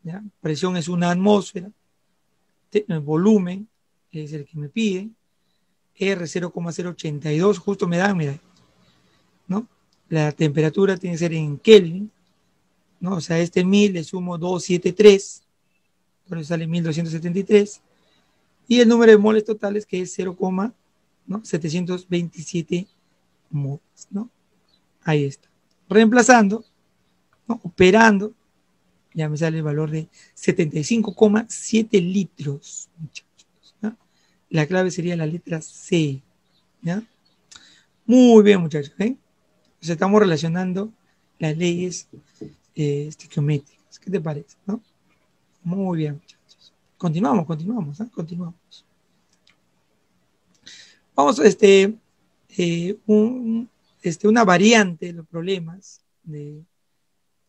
¿ya? Presión es una atmósfera. El volumen es el que me pide. R 0,082, justo me da, mira, ¿no? La temperatura tiene que ser en Kelvin, ¿no? O sea, 1000 le sumo 273, por eso sale 1273. Y el número de moles totales, que es 0,727 moles, ¿no? Ahí está. Reemplazando, ¿no? Operando, ya me sale el valor de 75,7 litros, muchachos, ¿no? La clave sería la letra C. ¿Ya? Muy bien, muchachos. ¿Eh? Entonces estamos relacionando las leyes estequiométricas. ¿Qué te parece? ¿No? Muy bien, muchachos. Continuamos, ¿eh? Continuamos. Vamos, una variante de los problemas de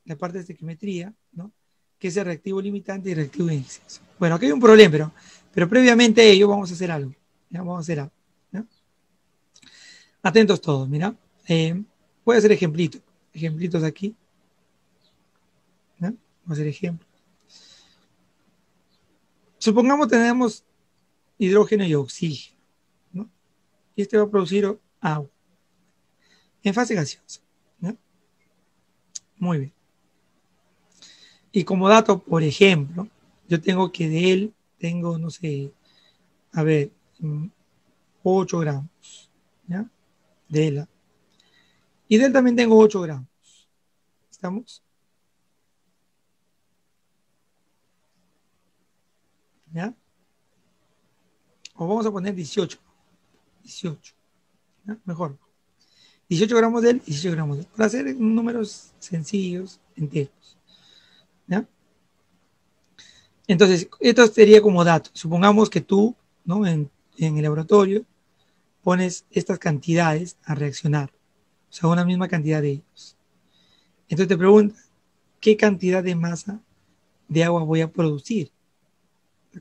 la parte de estequiometría, ¿no? Que es el reactivo limitante y el reactivo en exceso. Bueno, aquí hay un problema, pero previamente a ello vamos a hacer algo. ¿Ya? Vamos a hacer algo. ¿Ya? Atentos todos, mira. Voy a hacer ejemplitos aquí. ¿Ya? Voy a hacer ejemplos. Supongamos tenemos hidrógeno y oxígeno, ¿no? Y este va a producir agua en fase gaseosa. ¿Ya? Muy bien. Y como dato, por ejemplo, yo tengo que de él, tengo, no sé, a ver, 8 gramos, ¿ya? De él. Y de él también tengo 8 gramos. ¿Estamos? ¿Ya? O vamos a poner 18. 18. ¿Ya? Mejor. 18 gramos de él, 18 gramos de él. Para hacer números sencillos, enteros. ¿Ya? Entonces, esto sería como dato. Supongamos que tú, ¿no? En el laboratorio, pones estas cantidades a reaccionar. O sea, una misma cantidad de ellos. Entonces te preguntas, ¿qué cantidad de masa de agua voy a producir?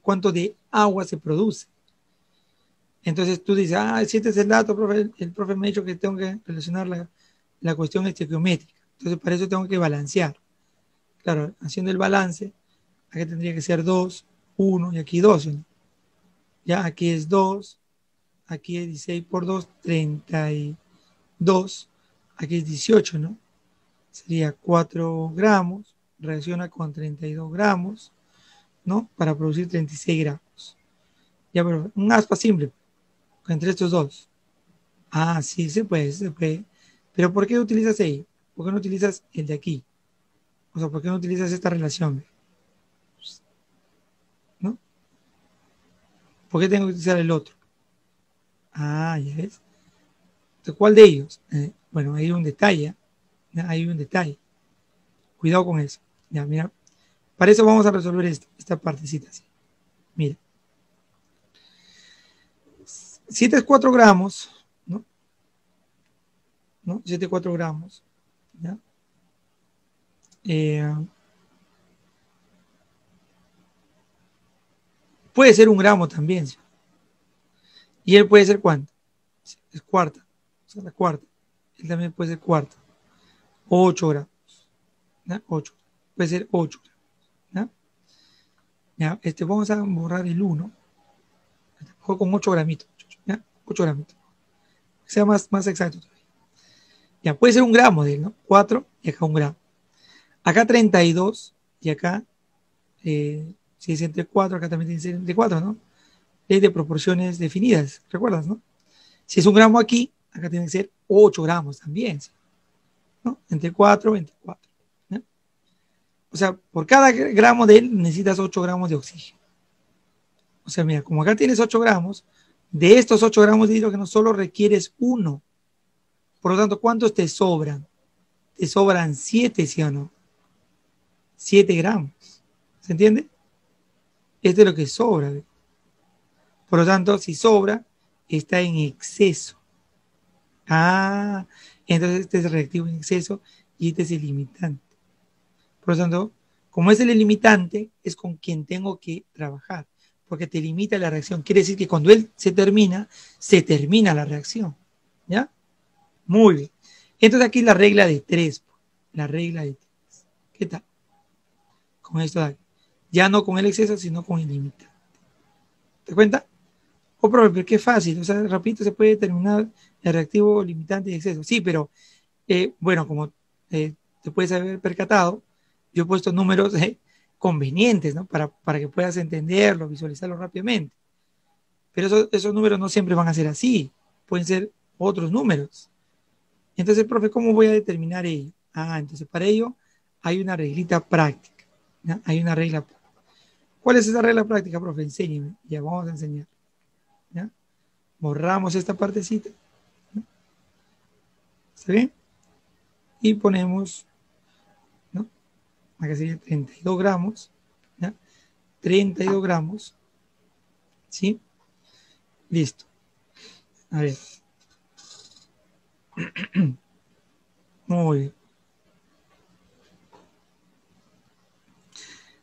¿Cuánto de agua se produce? Entonces tú dices, si este es el dato, profe, el profe me ha dicho que tengo que relacionar la cuestión estequiométrica. Entonces para eso tengo que balancear. Claro, haciendo el balance, aquí tendría que ser 2, 1 y aquí 2. ¿No? Ya aquí es 2, aquí es 16 por 2, 32. Aquí es 18, ¿no? Sería 4 gramos, reacciona con 32 gramos, ¿no? Para producir 36 gramos. Ya, pero un aspa simple entre estos dos. Sí, se puede, se puede. Pero ¿por qué utilizas ahí? ¿Por qué no utilizas el de aquí? O sea, ¿por qué no utilizas esta relación? ¿No? ¿Por qué tengo que utilizar el otro? Ya ves. Entonces, ¿cuál de ellos? Bueno, hay un detalle. ¿Ya? Hay un detalle. Cuidado con eso. Ya, mira. Para eso vamos a resolver esta partecita así. Mira. 7 es 4 gramos, ¿no? 7 es 4 gramos. ¿Ya? Puede ser 1 gramo también. ¿Sí? ¿Y él puede ser cuánto? Es cuarta. O sea, la cuarta. Él también puede ser cuarta. 8 gramos. ¿Ya? 8. Puede ser 8 gramos. ¿Ya? Vamos a borrar el 1. Con 8 gramitos. ¿Ya? 8 gramitos. Que sea más exacto todavía. Ya, puede ser 1 gramo de él, ¿no? 4 y acá 1 gramo. Acá 32 y acá, si es entre 4, acá también tiene que ser entre 4, ¿no? Ley de proporciones definidas, ¿recuerdas, no? Si es 1 gramo aquí, acá tiene que ser 8 gramos también, ¿no? Entre 4, 24. ¿no? O sea, por cada gramo de él necesitas 8 gramos de oxígeno. O sea, mira, como acá tienes 8 gramos, de estos 8 gramos de hidrógeno solo requieres 1. Por lo tanto, ¿cuántos te sobran? Te sobran 7, ¿sí o no? 7 gramos. ¿Se entiende? Esto es lo que sobra. ¿ve? Por lo tanto, si sobra, está en exceso. Entonces este es el reactivo en exceso y este es el limitante. Por lo tanto, como es el limitante, es con quien tengo que trabajar, porque te limita la reacción. Quiere decir que cuando él se termina la reacción. ¿Ya? Muy bien. Entonces aquí la regla de 3. La regla de 3. ¿Qué tal? Con esto de aquí. Ya no con el exceso, sino con el limitante. ¿Te cuenta? Profe, pero qué fácil. O sea, rapidito se puede determinar el reactivo limitante y exceso. Sí, pero bueno, como te puedes haber percatado, yo he puesto números convenientes, ¿no? Para que puedas entenderlo, visualizarlo rápidamente. Pero esos números no siempre van a ser así, pueden ser otros números. Entonces, profe, ¿cómo voy a determinar ello? Entonces para ello hay una reglita práctica. ¿no? Hay una regla. ¿Cuál es esa regla práctica, profe? Enséñeme. Ya vamos a enseñar. Borramos esta partecita, ¿no? ¿Está bien? Y ponemos, ¿no? Acá sería 32 gramos, ¿ya? 32 gramos, ¿sí? Listo. A ver. Muy bien.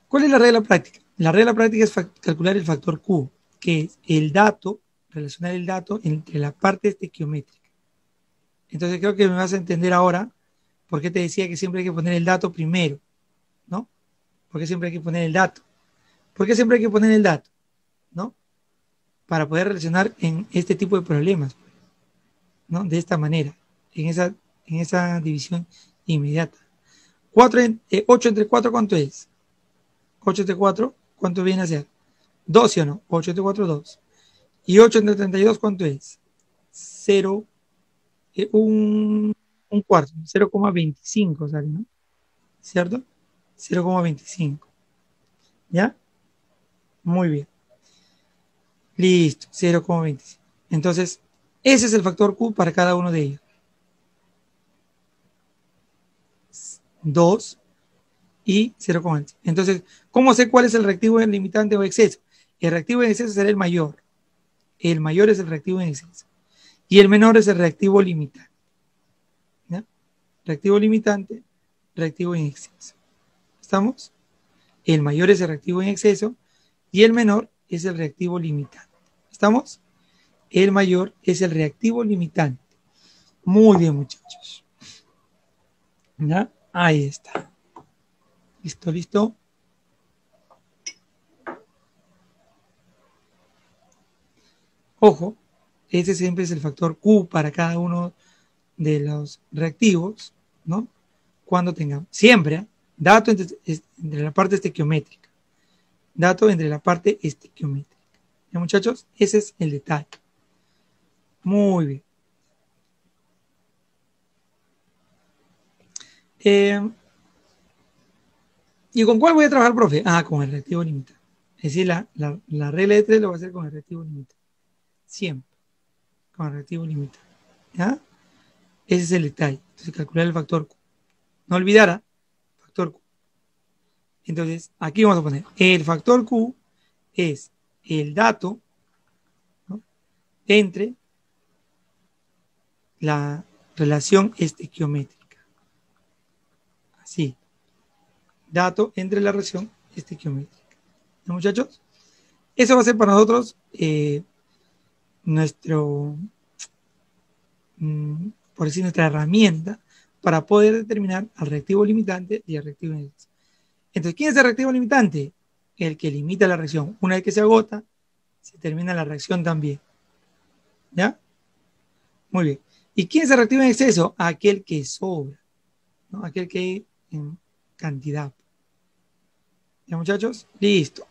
¿Cuál es la regla práctica? La regla práctica es calcular el factor Q, que es el dato, relacionar el dato entre la parte estequiométrica. Entonces creo que me vas a entender ahora por qué te decía que siempre hay que poner el dato primero, ¿no? Porque siempre hay que poner el dato. ¿Por qué siempre hay que poner el dato? ¿No? Para poder relacionar en este tipo de problemas, ¿no? De esta manera, en esa división inmediata. 8 entre 4, ¿cuánto es? 8 entre 4, ¿cuánto viene a ser? 2, ¿sí o no? 8 entre 4, 2. Y 8 entre 32, ¿cuánto es? 0, un cuarto, 0,25 sale, ¿no? ¿Cierto? 0,25. ¿Ya? Muy bien. Listo, 0,25. Entonces, ese es el factor Q para cada uno de ellos. 2 y 0,25. Entonces, ¿cómo sé cuál es el reactivo en limitante o exceso? El reactivo en exceso será el mayor. El mayor es el reactivo en exceso. Y el menor es el reactivo limitante. ¿Ya? Reactivo limitante, reactivo en exceso. ¿Estamos? El mayor es el reactivo en exceso y el menor es el reactivo limitante. ¿Estamos? El mayor es el reactivo limitante. Muy bien, muchachos. ¿Ya? Ahí está. Listo, listo. Ojo, ese siempre es el factor Q para cada uno de los reactivos, ¿no? Cuando tengamos, siempre, ¿eh? Dato entre la parte estequiométrica. Dato entre la parte estequiométrica. ¿Ya, muchachos? Ese es el detalle. Muy bien. ¿Y con cuál voy a trabajar, profe? Ah, con el reactivo limitado. Es decir, la regla de 3 lo va a hacer con el reactivo limitado. Siempre. Con el reactivo limitado. ¿Ya? Ese es el detalle. Entonces, calcular el factor Q. No olvidar, factor Q. Entonces, aquí vamos a poner el factor Q es el dato, ¿no? Entre la relación estequiométrica. Así. Dato entre la relación estequiométrica. ¿No, muchachos? Eso va a ser para nosotros nuestro, por decir, nuestra herramienta para poder determinar al reactivo limitante y al reactivo en exceso. Entonces, ¿quién es el reactivo limitante? El que limita la reacción. Una vez que se agota, se termina la reacción también. ¿Ya? Muy bien. ¿Y quién se reactiva en exceso? Aquel que sobra, ¿no? Aquel que en cantidad. ¿Ya, muchachos? Listo.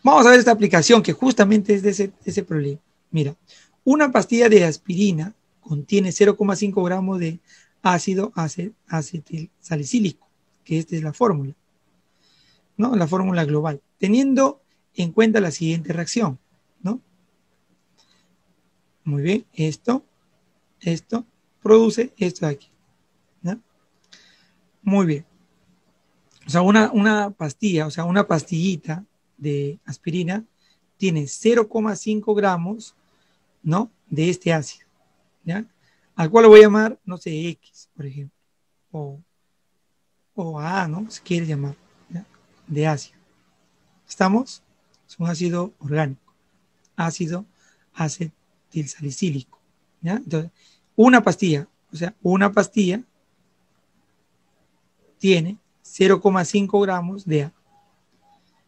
Vamos a ver esta aplicación que justamente es de ese problema. Mira, una pastilla de aspirina contiene 0,5 gramos de ácido acetilsalicílico, que esta es la fórmula, ¿no? La fórmula global, teniendo en cuenta la siguiente reacción, ¿no? Muy bien, esto produce esto de aquí, ¿no? Muy bien. O sea, una pastilla, o sea, una pastillita de aspirina tiene 0,5 gramos, ¿no? De este ácido, ¿ya? Al cual lo voy a llamar, no sé, X, por ejemplo, o A, ¿no? Si quieres llamar, ¿ya? De ácido. ¿Estamos? Es un ácido orgánico, ácido acetilsalicílico, ¿ya? Entonces, una pastilla, o sea, una pastilla tiene 0,5 gramos de A.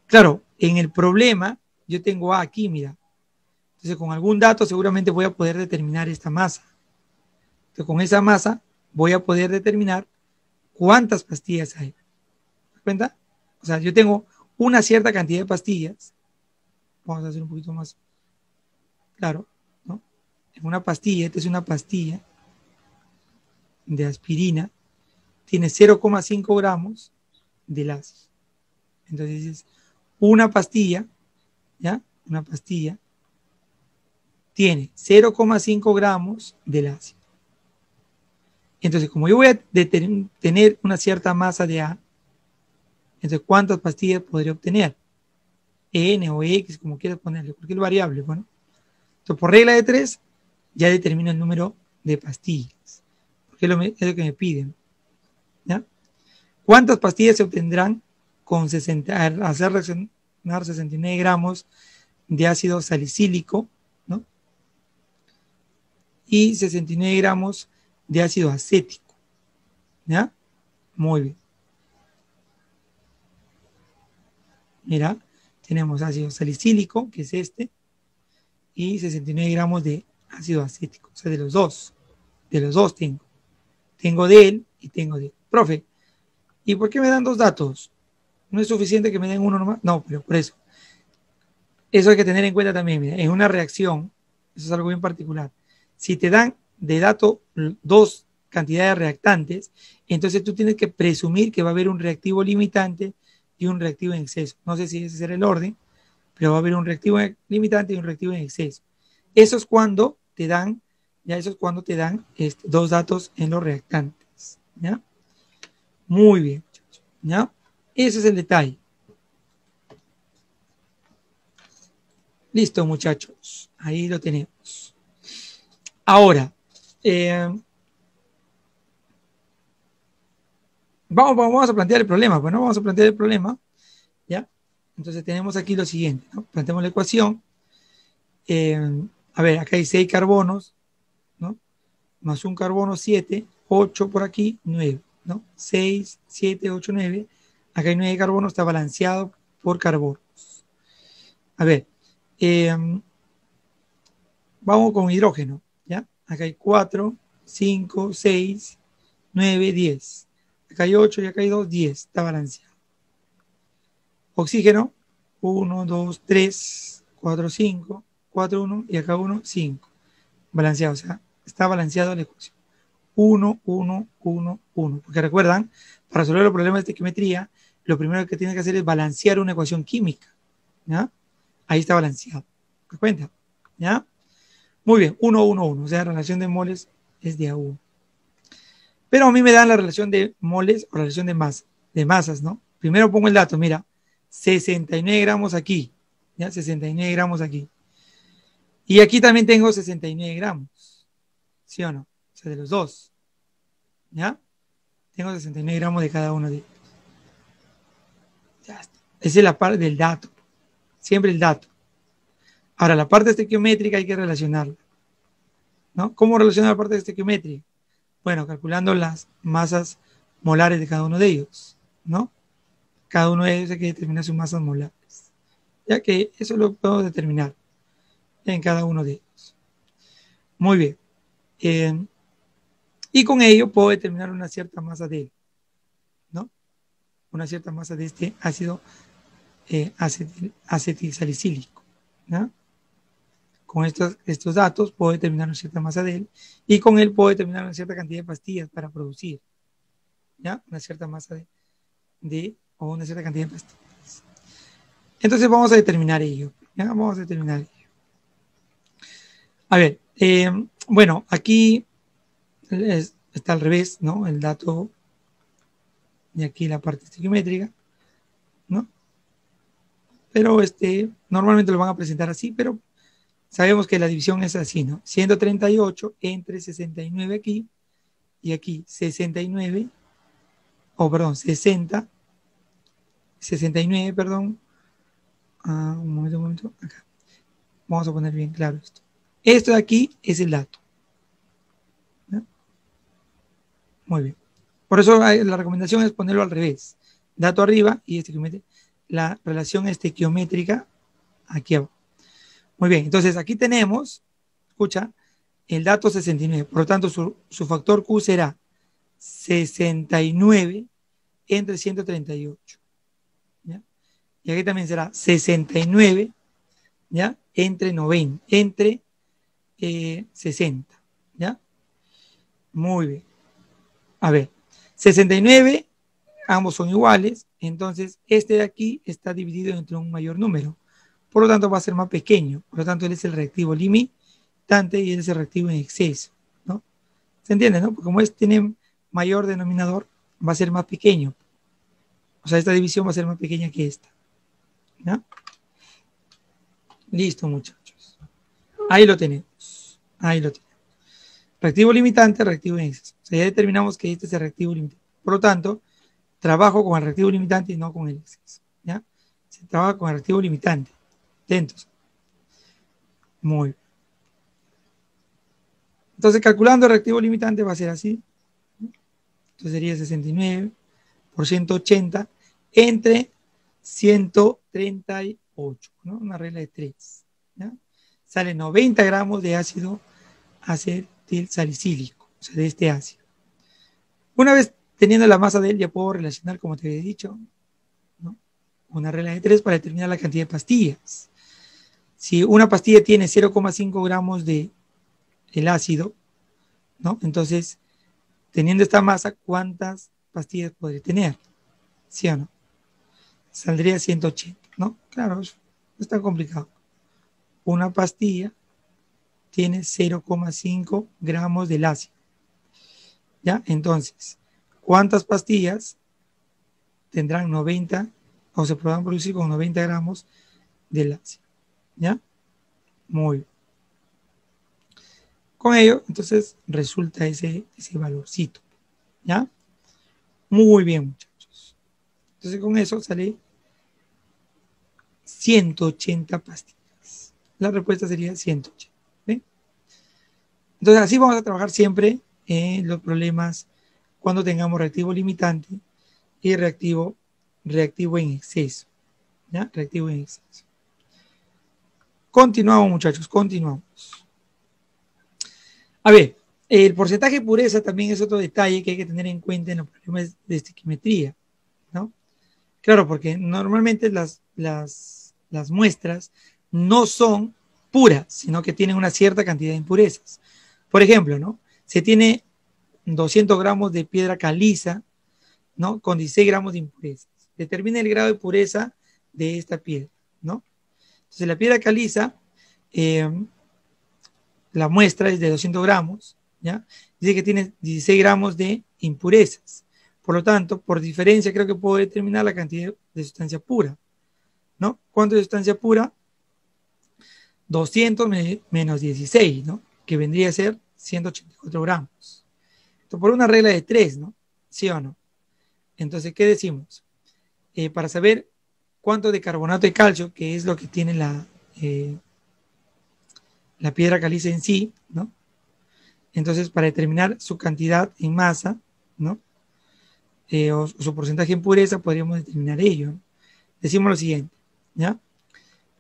Claro, en el problema yo tengo A aquí, mira. Entonces, con algún dato seguramente voy a poder determinar esta masa. Entonces, con esa masa voy a poder determinar cuántas pastillas hay. ¿Te das cuenta? O sea, yo tengo una cierta cantidad de pastillas. Vamos a hacer un poquito más claro, ¿no? En una pastilla, esta es una pastilla de aspirina, tiene 0,5 gramos de ácido. Entonces, es una pastilla, ¿ya? Una pastilla tiene 0,5 gramos del ácido. Entonces, como yo voy a tener una cierta masa de A, entonces, ¿cuántas pastillas podría obtener? N o X, como quieras ponerle, cualquier variable. Bueno, entonces, por regla de 3, ya determino el número de pastillas, porque es lo que me piden. ¿Ya? ¿Cuántas pastillas se obtendrán con hacer reaccionar 69 gramos de ácido salicílico, ¿no? Y 69 gramos de ácido acético? ¿Ya? Muy bien. Mira, tenemos ácido salicílico, que es este, y 69 gramos de ácido acético. O sea, de los dos tengo. Tengo de él y tengo de él. Profe, ¿y por qué me dan dos datos? ¿No es suficiente que me den uno nomás? No, pero por eso. Eso hay que tener en cuenta también. Mira, en una reacción, eso es algo bien particular. Si te dan de dato dos cantidades de reactantes, entonces tú tienes que presumir que va a haber un reactivo limitante y un reactivo en exceso. No sé si ese será el orden, pero va a haber un reactivo limitante y un reactivo en exceso. Eso es cuando te dan, dos datos en los reactantes. ¿Ya? Muy bien, ¿ya? Ese es el detalle. Listo, muchachos. Ahí lo tenemos. Ahora, vamos a plantear el problema. Bueno, vamos a plantear el problema. ¿Ya? Entonces tenemos aquí lo siguiente, ¿no? Planteamos la ecuación. A ver, acá hay 6 carbonos, ¿no? Más un carbono 7, 8 por aquí, 9, ¿no? 6, 7, 8, 9. Acá hay 9 carbonos, está balanceado por carbonos. A ver, vamos con hidrógeno, ¿ya? Acá hay 4, 5, 6, 9, 10. Acá hay 8 y acá hay 2, 10. Está balanceado. Oxígeno, 1, 2, 3, 4, 5, 4, 1 y acá 1, 5. Balanceado, o sea, está balanceado la ecuación. 1, 1, 1, 1. Porque recuerdan, para resolver los problemas de estequiometría, lo primero que tienen que hacer es balancear una ecuación química. ¿Ya? Ahí está balanceado. ¿Te cuenta? ¿Ya? Muy bien, 1, 1, 1. O sea, la relación de moles es de A1. Pero a mí me dan la relación de moles o la relación de masas, ¿no? Primero pongo el dato, mira, 69 gramos aquí, ¿ya? 69 gramos aquí. Y aquí también tengo 69 gramos, ¿sí o no? O sea, de los dos, ¿ya? Tengo 69 gramos de cada uno de ellos. Ya está. Esa es la parte del dato, siempre el dato. Ahora, la parte estequiométrica hay que relacionarla, ¿no? ¿Cómo relacionar la parte estequiométrica? Bueno, calculando las masas molares de cada uno de ellos, ¿no? Cada uno de ellos hay que determinar sus masas molares, ya que eso lo puedo determinar en cada uno de ellos. Muy bien. Y con ello puedo determinar una cierta masa de él, ¿no? Una cierta masa de este ácido acetilsalicílico, ¿no? Con estos datos puedo determinar una cierta masa de él y con él puedo determinar una cierta cantidad de pastillas para producir, ¿ya? Una cierta masa o una cierta cantidad de pastillas. Entonces vamos a determinar ello, ¿ya? Vamos a determinar ello. A ver, bueno, aquí está al revés, ¿no? El dato y aquí la parte estequiométrica, ¿no? Pero normalmente lo van a presentar así, pero sabemos que la división es así, ¿no? 138 entre 69 aquí y aquí 69, perdón, 60, 69, perdón. Un momento, acá. Vamos a poner bien claro esto. Esto de aquí es el dato, ¿no? Muy bien. Por eso la recomendación es ponerlo al revés. Dato arriba y la relación estequiométrica aquí abajo. Muy bien, entonces aquí tenemos, escucha, el dato 69. Por lo tanto, su factor Q será 69 entre 138. ¿Ya? Y aquí también será 69, ¿ya? Entre 90, entre 60. ¿Ya? Muy bien. A ver, 69, ambos son iguales, entonces este de aquí está dividido entre un mayor número. Por lo tanto, va a ser más pequeño. Por lo tanto, él es el reactivo limitante y es el reactivo en exceso, ¿no? ¿Se entiende, no? Porque como tiene mayor denominador, va a ser más pequeño. O sea, esta división va a ser más pequeña que esta. ¿Ya? Listo, muchachos. Ahí lo tenemos. Ahí lo tenemos. Reactivo limitante, reactivo en exceso. O sea, ya determinamos que este es el reactivo limitante. Por lo tanto, trabajo con el reactivo limitante y no con el exceso. ¿Ya? Se trabaja con el reactivo limitante. Atentos. Muy bien. Entonces, calculando el reactivo limitante va a ser así. Entonces sería 69 por 180 entre 138, ¿no? Una regla de 3. ¿Ya? Sale 90 gramos de ácido acetil salicílico, o sea, de este ácido. Una vez teniendo la masa de él, ya puedo relacionar, como te había dicho, ¿no? Una regla de 3 para determinar la cantidad de pastillas. Si una pastilla tiene 0,5 gramos de el ácido, ¿no? Entonces, teniendo esta masa, ¿cuántas pastillas podría tener? ¿Sí o no? Saldría 180, ¿no? Claro, no es tan complicado. Una pastilla tiene 0,5 gramos del ácido. ¿Ya? Entonces, ¿cuántas pastillas tendrán 90 o se podrán producir con 90 gramos del ácido? ¿Ya? Muy bien. Con ello, entonces, resulta ese valorcito. ¿Ya? Muy bien, muchachos. Entonces, con eso sale 180 pastillas. La respuesta sería 180. ¿Ven? Entonces, así vamos a trabajar siempre en los problemas cuando tengamos reactivo limitante y reactivo en exceso. ¿Ya? Reactivo en exceso. Continuamos, muchachos, continuamos. A ver, el porcentaje de pureza también es otro detalle que hay que tener en cuenta en los problemas de estequiometría, ¿no? Claro, porque normalmente las muestras no son puras, sino que tienen una cierta cantidad de impurezas. Por ejemplo, ¿no? Se tiene 200 gramos de piedra caliza, ¿no? Con 16 gramos de impurezas. Determina el grado de pureza de esta piedra, ¿no? Entonces, la piedra caliza, la muestra es de 200 gramos, ¿ya? Dice que tiene 16 gramos de impurezas. Por lo tanto, por diferencia, creo que puedo determinar la cantidad de sustancia pura, ¿no? ¿Cuánto de sustancia pura? 200 menos 16, ¿no? Que vendría a ser 184 gramos. Esto por una regla de 3, ¿no? ¿Sí o no? Entonces, ¿qué decimos? Para saber cuánto de carbonato de calcio, que es lo que tiene la piedra caliza en sí, ¿no? Entonces, para determinar su cantidad en masa, ¿no? O su porcentaje en pureza, podríamos determinar ello, ¿no? Decimos lo siguiente, ¿ya?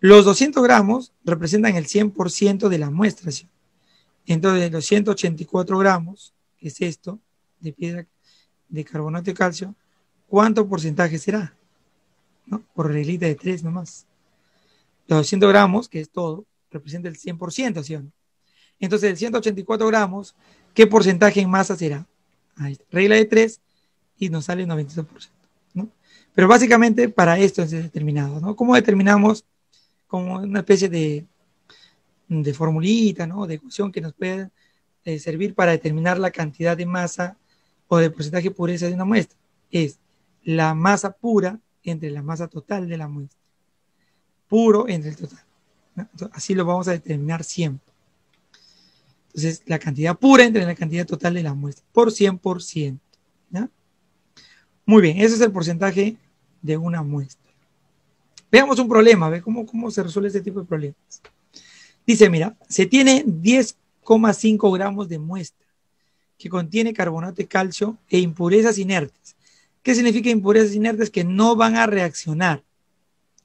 Los 200 gramos representan el 100% de la muestra. Entonces, los 184 gramos, que es esto, de piedra de carbonato de calcio, ¿cuánto porcentaje será? ¿No? Por reglita de 3 nomás. Los 200 gramos, que es todo, representa el 100%, ¿sí o no? Entonces, el 184 gramos, ¿qué porcentaje en masa será? Ahí está. Regla de 3 y nos sale 92%, ¿no? Pero básicamente para esto es determinado, ¿no? ¿Cómo determinamos como una especie de formulita, ¿no? De ecuación que nos puede servir para determinar la cantidad de masa o de porcentaje de pureza de una muestra? Es la masa pura entre la masa total de la muestra. Puro entre el total, ¿no? Entonces, así lo vamos a determinar siempre. Entonces, la cantidad pura entre la cantidad total de la muestra, por 100%. ¿Ya? Muy bien, ese es el porcentaje de una muestra. Veamos un problema, ve cómo se resuelve este tipo de problemas. Dice, mira, se tiene 10,5 gramos de muestra que contiene carbonato de calcio e impurezas inertes. ¿Qué significa impurezas inertes? Que no van a reaccionar.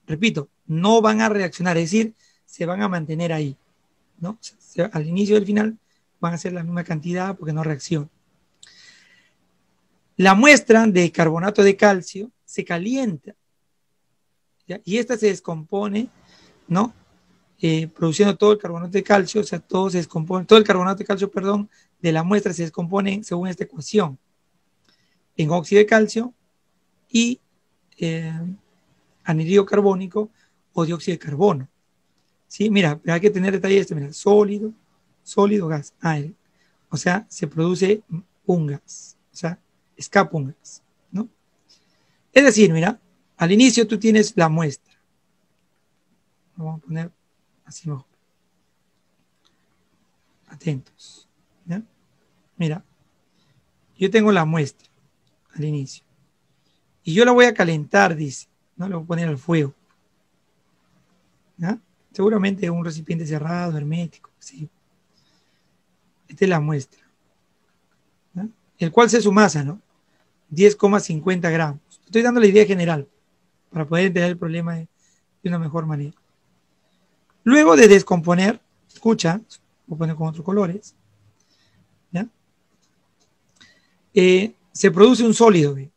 Repito, no van a reaccionar, es decir, se van a mantener ahí, ¿no? Al inicio y al final van a ser la misma cantidad porque no reaccionan. La muestra de carbonato de calcio se calienta, ¿ya? Y esta se descompone, ¿no? Produciendo todo el carbonato de calcio, o sea, todo se descompone, todo el carbonato de calcio, perdón, de la muestra se descompone según esta ecuación en óxido de calcio y anhídrido carbónico o dióxido de carbono. ¿Sí? Mira, hay que tener detalle esto, mira, sólido, sólido, gas. O sea, se produce un gas. O sea, escapa un gas, ¿no? Es decir, mira, al inicio tú tienes la muestra. Vamos a poner así mejor. Atentos. ¿Ya? Mira, yo tengo la muestra al inicio. Y yo la voy a calentar, dice. ¿No? La voy a poner al fuego. ¿Ya? Seguramente un recipiente cerrado, hermético. ¿Sí? Esta es la muestra. ¿Ya? El cual es su masa, ¿no? 10,50 gramos. Estoy dando la idea general para poder entender el problema de una mejor manera. Luego de descomponer, escucha, voy a poner con otros colores, ¿ya? Se produce un sólido. ¿Ve?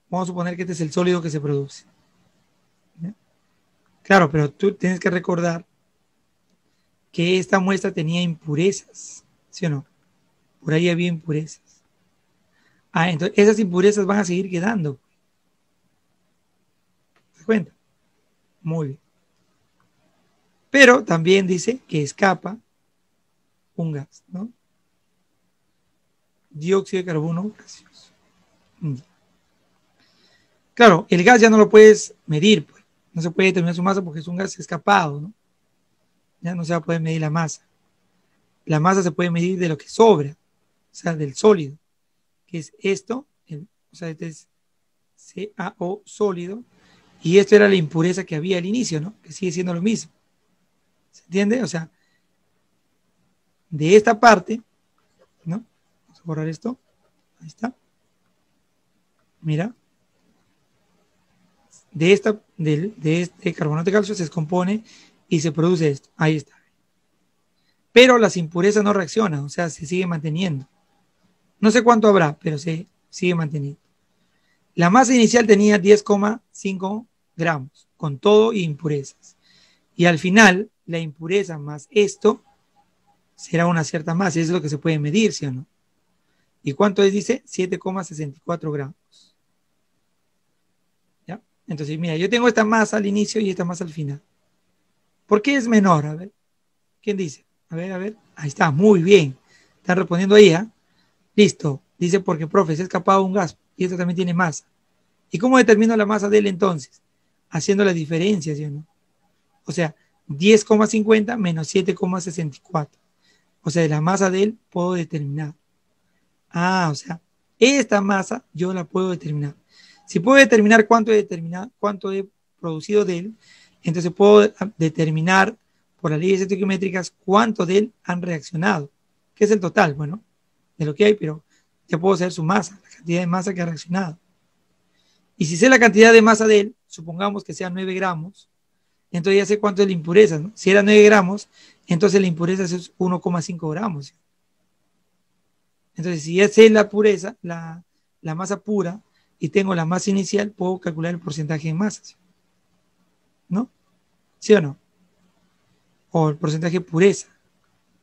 Vamos a suponer que este es el sólido que se produce. ¿Ya? Claro, pero tú tienes que recordar que esta muestra tenía impurezas, ¿sí o no? Por ahí había impurezas. Entonces esas impurezas van a seguir quedando. ¿Se das cuenta? Muy bien. Pero también dice que escapa un gas, ¿no? Dióxido de carbono gaseoso. Claro, el gas ya no lo puedes medir, pues. No se puede determinar su masa porque es un gas escapado, ¿no? Ya no se va a poder medir la masa. La masa se puede medir de lo que sobra, o sea, del sólido, que es esto, o sea, este es CaO sólido, y esto era la impureza que había al inicio, ¿no? Que sigue siendo lo mismo. ¿Se entiende? O sea, de esta parte, ¿no? Vamos a borrar esto. Ahí está. Mira. De este carbonato de calcio se descompone y se produce esto. Ahí está. Pero las impurezas no reaccionan, o sea, se sigue manteniendo. No sé cuánto habrá, pero se sigue manteniendo. La masa inicial tenía 10,5 gramos, con todo y impurezas. Y al final, la impureza más esto será una cierta masa. Eso es lo que se puede medir, ¿sí o no? ¿Y cuánto es? Dice 7,64 gramos. ¿Ya? Entonces, mira, yo tengo esta masa al inicio y esta masa al final. ¿Por qué es menor? A ver, ¿quién dice? A ver, a ver. Ahí está, muy bien. Están respondiendo ahí, ¿eh? Listo. Dice porque, profe, se ha escapado un gas y esto también tiene masa. ¿Y cómo determino la masa de él entonces? Haciendo la diferencia, ¿sí o no? O sea, 10,50 menos 7,64. O sea, de la masa de él puedo determinar. O sea, esta masa yo la puedo determinar. Si puedo determinar cuánto he producido de él, entonces puedo determinar por las leyes estequiométricas cuánto de él han reaccionado. ¿Qué es el total? Bueno, de lo que hay, pero ya puedo saber su masa, la cantidad de masa que ha reaccionado. Y si sé la cantidad de masa de él, supongamos que sea 9 gramos, entonces ya sé cuánto es la impureza, ¿no? Si era 9 gramos, entonces la impureza es 1,5 gramos. Entonces, si ya sé la pureza, la masa pura, y tengo la masa inicial, puedo calcular el porcentaje de masa, ¿no? ¿Sí o no? O el porcentaje de pureza.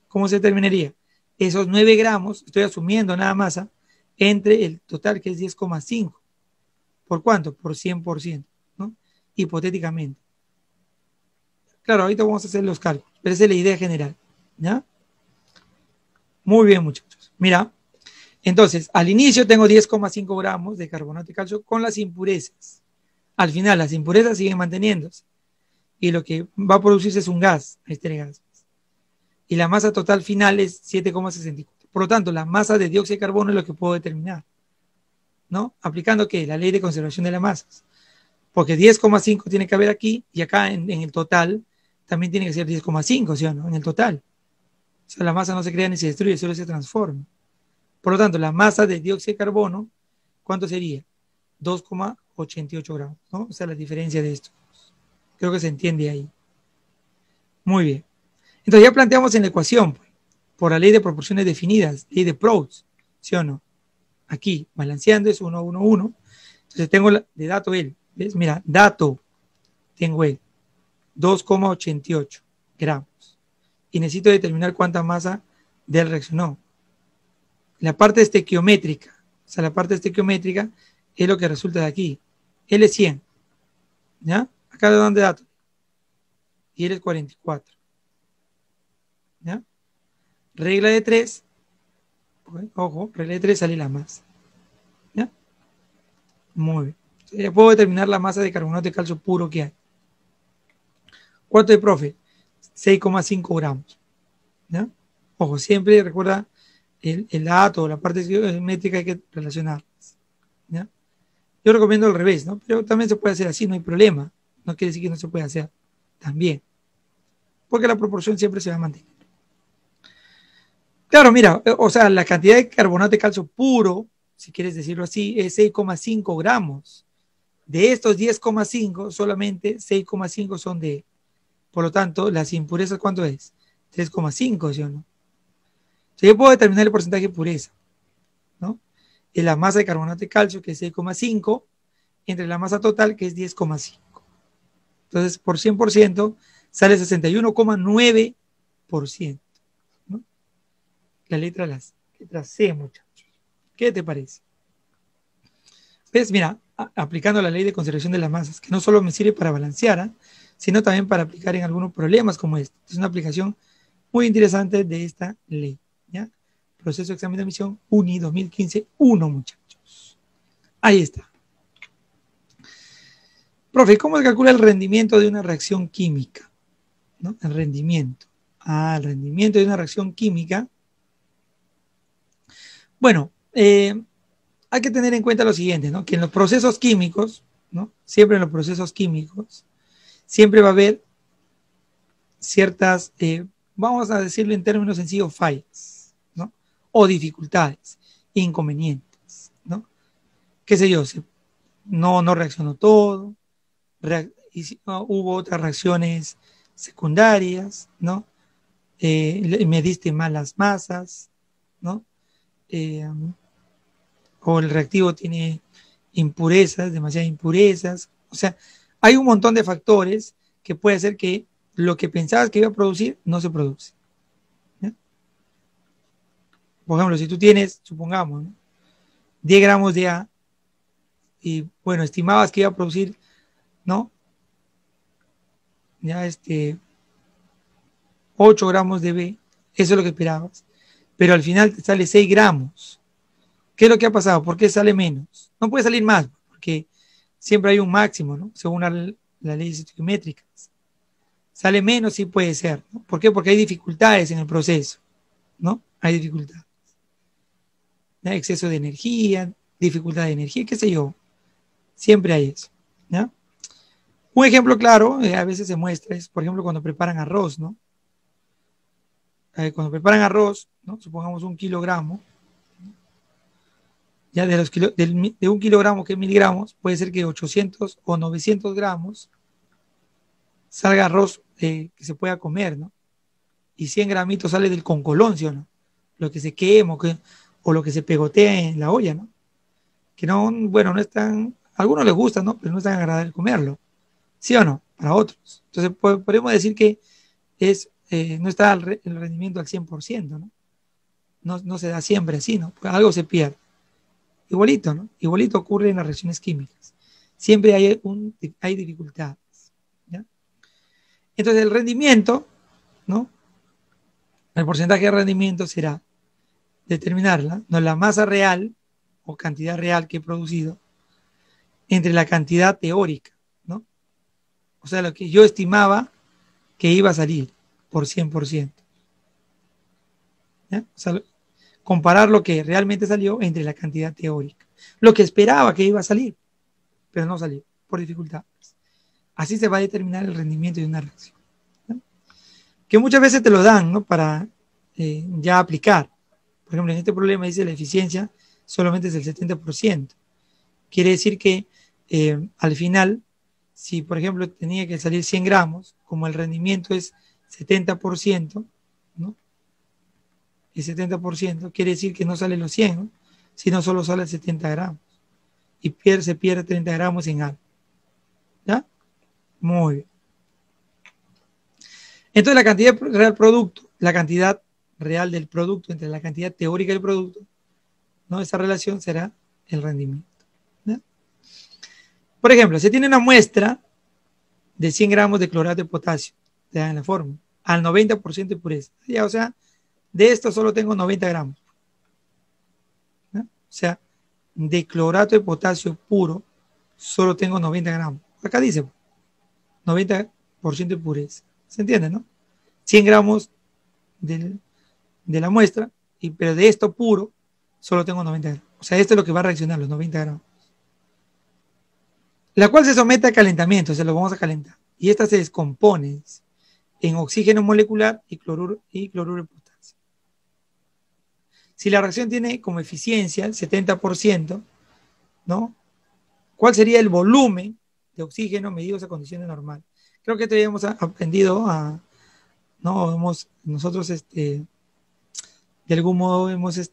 ¿Cómo se determinaría? Esos 9 gramos, estoy asumiendo nada masa, entre el total que es 10,5. ¿Por cuánto? Por 100%, ¿no? Hipotéticamente. Claro, ahorita vamos a hacer los cálculos, pero esa es la idea general, ¿ya? Muy bien, muchachos. Mira, entonces, al inicio tengo 10,5 gramos de carbonato de calcio con las impurezas. Al final, las impurezas siguen manteniéndose. Y lo que va a producirse es un gas, este gas. Y la masa total final es 7,64. Por lo tanto, la masa de dióxido de carbono es lo que puedo determinar, ¿no? Aplicando, ¿qué? La ley de conservación de las masas. Porque 10,5 tiene que haber aquí y acá en el total también tiene que ser 10,5, ¿sí o no? En el total. O sea, la masa no se crea ni se destruye, solo se transforma. Por lo tanto, la masa de dióxido de carbono, ¿cuánto sería? 2,88 gramos, ¿no? O sea, la diferencia de esto. Creo que se entiende ahí. Muy bien. Entonces ya planteamos en la ecuación, pues, por la ley de proporciones definidas, ley de Proust, ¿sí o no? Aquí, balanceando es 1, 1, 1. Entonces tengo de dato él. ¿Ves? Mira, dato, tengo él. 2,88 gramos. Y necesito determinar cuánta masa de él reaccionó. La parte estequiométrica, o sea, la parte estequiométrica es lo que resulta de aquí. Él es 100, ¿ya? Acá le dan de datos. Y él es 44. ¿Ya? Regla de 3, ojo, regla de 3 sale la masa. ¿Ya? Muy bien. Ya puedo determinar la masa de carbonato de calcio puro que hay. ¿Cuánto es, profe? 6,5 gramos. ¿Ya? Ojo, siempre recuerda el dato, la parte métrica hay que relacionar. ¿Ya? Yo recomiendo al revés, ¿no? Pero también se puede hacer así, no hay problema. No quiere decir que no se puede hacer también, porque la proporción siempre se va a mantener. Claro, mira, o sea, la cantidad de carbonato de calcio puro, si quieres decirlo así, es 6,5 gramos. De estos 10,5, solamente 6,5 son de, por lo tanto, las impurezas, ¿cuánto es? 3,5, ¿sí o no? Entonces yo puedo determinar el porcentaje de pureza, ¿no? De la masa de carbonato de calcio, que es 6,5, entre la masa total, que es 10,5. Entonces, por 100% sale 61,9%, ¿no? La letra C, muchachos. ¿Qué te parece? ¿Ves? Mira, aplicando la ley de conservación de las masas, que no solo me sirve para balancear, sino también para aplicar en algunos problemas como este. Es una aplicación muy interesante de esta ley. ¿Ya? Proceso de examen de admisión UNI 2015-1, muchachos. Ahí está. Profe, ¿cómo se calcula el rendimiento de una reacción química? ¿No? El rendimiento. El rendimiento de una reacción química. Bueno, hay que tener en cuenta lo siguiente, ¿no? Que en los procesos químicos, ¿no? Siempre en los procesos químicos, siempre va a haber ciertas, vamos a decirlo en términos sencillos, fallas, ¿no? O dificultades, inconvenientes, ¿no? Qué sé yo, no reaccionó todo, hubo otras reacciones secundarias, ¿no? Me diste malas masas, ¿no? Eh, o el reactivo tiene impurezas, demasiadas impurezas. O sea, hay un montón de factores que puede hacer que lo que pensabas que iba a producir no se produce. ¿Ya? Por ejemplo, si tú tienes, supongamos, ¿no? 10 gramos de A y, bueno, estimabas que iba a producir, ¿no? Ya 8 gramos de B, eso es lo que esperabas, pero al final te sale 6 gramos. ¿Qué es lo que ha pasado? ¿Por qué sale menos? No puede salir más, porque siempre hay un máximo, ¿no? Según las leyes estoiquiométricas. Sale menos, sí puede ser, ¿no? ¿Por qué? Porque hay dificultades en el proceso, ¿no? Hay dificultades. ¿Ya? Exceso de energía, dificultad de energía, qué sé yo. Siempre hay eso, ¿ya? Un ejemplo claro, a veces se muestra, es por ejemplo cuando preparan arroz, ¿no? Cuando preparan arroz, ¿no? Supongamos 1 kilogramo, ya de 1 kilogramo, que es 1000 gramos, puede ser que 800 o 900 gramos salga arroz que se pueda comer, ¿no? Y 100 gramitos sale del concolón, ¿sí o no? Lo que se quema o lo que se pegotea en la olla, ¿no? Que no, bueno, no es tan, a algunos les gusta, ¿no? Pero no es tan agradable comerlo, ¿sí o no? Para otros. Entonces podemos decir que no está el rendimiento al 100%, ¿no? No se da siempre así, ¿no? Porque algo se pierde. Igualito, ¿no? Igualito ocurre en las reacciones químicas. Siempre hay dificultades, ¿ya? Entonces el rendimiento, ¿no? El porcentaje de rendimiento será determinarla, no la masa real o cantidad real que he producido entre la cantidad teórica, ¿no? O sea, lo que yo estimaba que iba a salir por 100%. ¿Ya? O sea, comparar lo que realmente salió entre la cantidad teórica. Lo que esperaba que iba a salir, pero no salió por dificultades. Así se va a determinar el rendimiento de una reacción, ¿no? Que muchas veces te lo dan, ¿no? Para ya aplicar. Por ejemplo, en este problema dice la eficiencia solamente es el 70%. Quiere decir que al final, si por ejemplo tenía que salir 100 gramos, como el rendimiento es 70%, ¿no? Y 70% quiere decir que no sale los 100, ¿no? Sino solo sale 70 gramos. Y se pierde 30 gramos en algo. ¿Ya? Muy bien. Entonces la cantidad real producto, la cantidad real del producto entre la cantidad teórica del producto, ¿no? Esa relación será el rendimiento. ¿Ya? Por ejemplo, se tiene una muestra de 100 gramos de clorato de potasio, te dan la fórmula, al 90% de pureza. Ya, o sea, de esto solo tengo 90 gramos. ¿No? O sea, de clorato de potasio puro solo tengo 90 gramos. Acá dice 90% de pureza. ¿Se entiende, no? 100 gramos del, de la muestra, pero de esto puro solo tengo 90 gramos. O sea, esto es lo que va a reaccionar, los 90 gramos. La cual se somete a calentamiento, se lo vamos a calentar. Y esta se descompone en oxígeno molecular y cloruro de potasio. Si la reacción tiene como eficiencia el 70%, ¿no? ¿Cuál sería el volumen de oxígeno medido a condiciones normales? Creo que esto ya hemos aprendido ¿no? Nosotros, de algún modo hemos,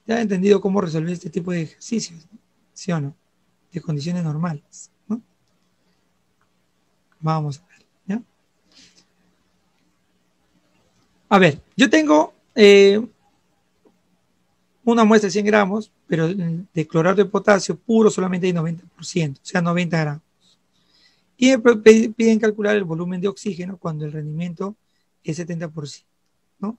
ya entendido cómo resolver este tipo de ejercicios, ¿no? ¿Sí o no? De condiciones normales, ¿no? Vamos a ver, ¿ya? A ver, yo tengo una muestra de 100 gramos, pero de clorato de potasio puro solamente hay 90%, o sea, 90 gramos. Y me piden calcular el volumen de oxígeno cuando el rendimiento es 70%, ¿no?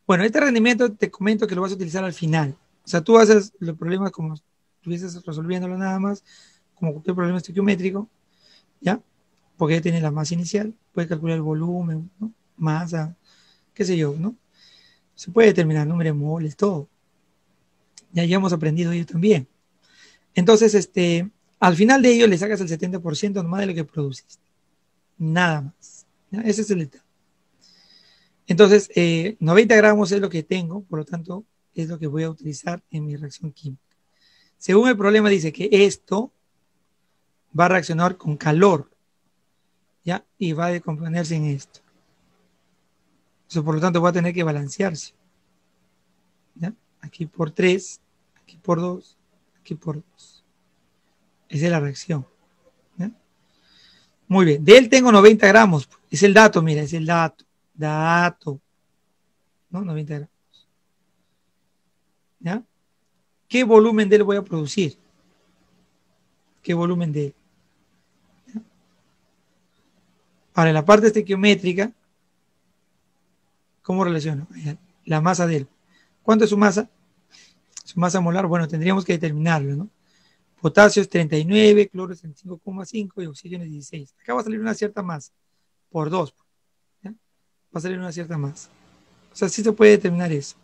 Bueno, este rendimiento te comento que lo vas a utilizar al final. O sea, tú haces los problemas como si estuvieses resolviéndolo nada más, como cualquier problema estequiométrico, ¿ya? Porque ya tiene la masa inicial, puede calcular el volumen, ¿no? Masa, qué sé yo, ¿no? Se puede determinar número de moles, todo. Ya hemos aprendido ello también. Entonces, al final de ello le sacas el 70% nomás de lo que produciste. Nada más. ¿Ya? Ese es el detalle. Entonces, 90 gramos es lo que tengo, por lo tanto, es lo que voy a utilizar en mi reacción química. Según el problema, dice que esto va a reaccionar con calor, ¿ya? Y va a descomponerse en esto. Eso, por lo tanto, va a tener que balancearse, ¿ya? Aquí por 3, aquí por 2, aquí por 2. Esa es la reacción, ¿ya? Muy bien, de él tengo 90 gramos. Es el dato, mira, es el dato. Dato, ¿no? 90 gramos, ¿ya? ¿Qué volumen de él voy a producir? ¿Qué volumen de él? ¿Ya? Ahora, en la parte estequiométrica, ¿cómo relaciono? La masa de él. ¿Cuánto es su masa? Su masa molar, bueno, tendríamos que determinarlo, ¿no? Potasio es 39, cloro es 35,5 y oxígeno es 16. Acá va a salir una cierta masa, por 2, ¿ya? Va a salir una cierta masa. O sea, sí se puede determinar eso,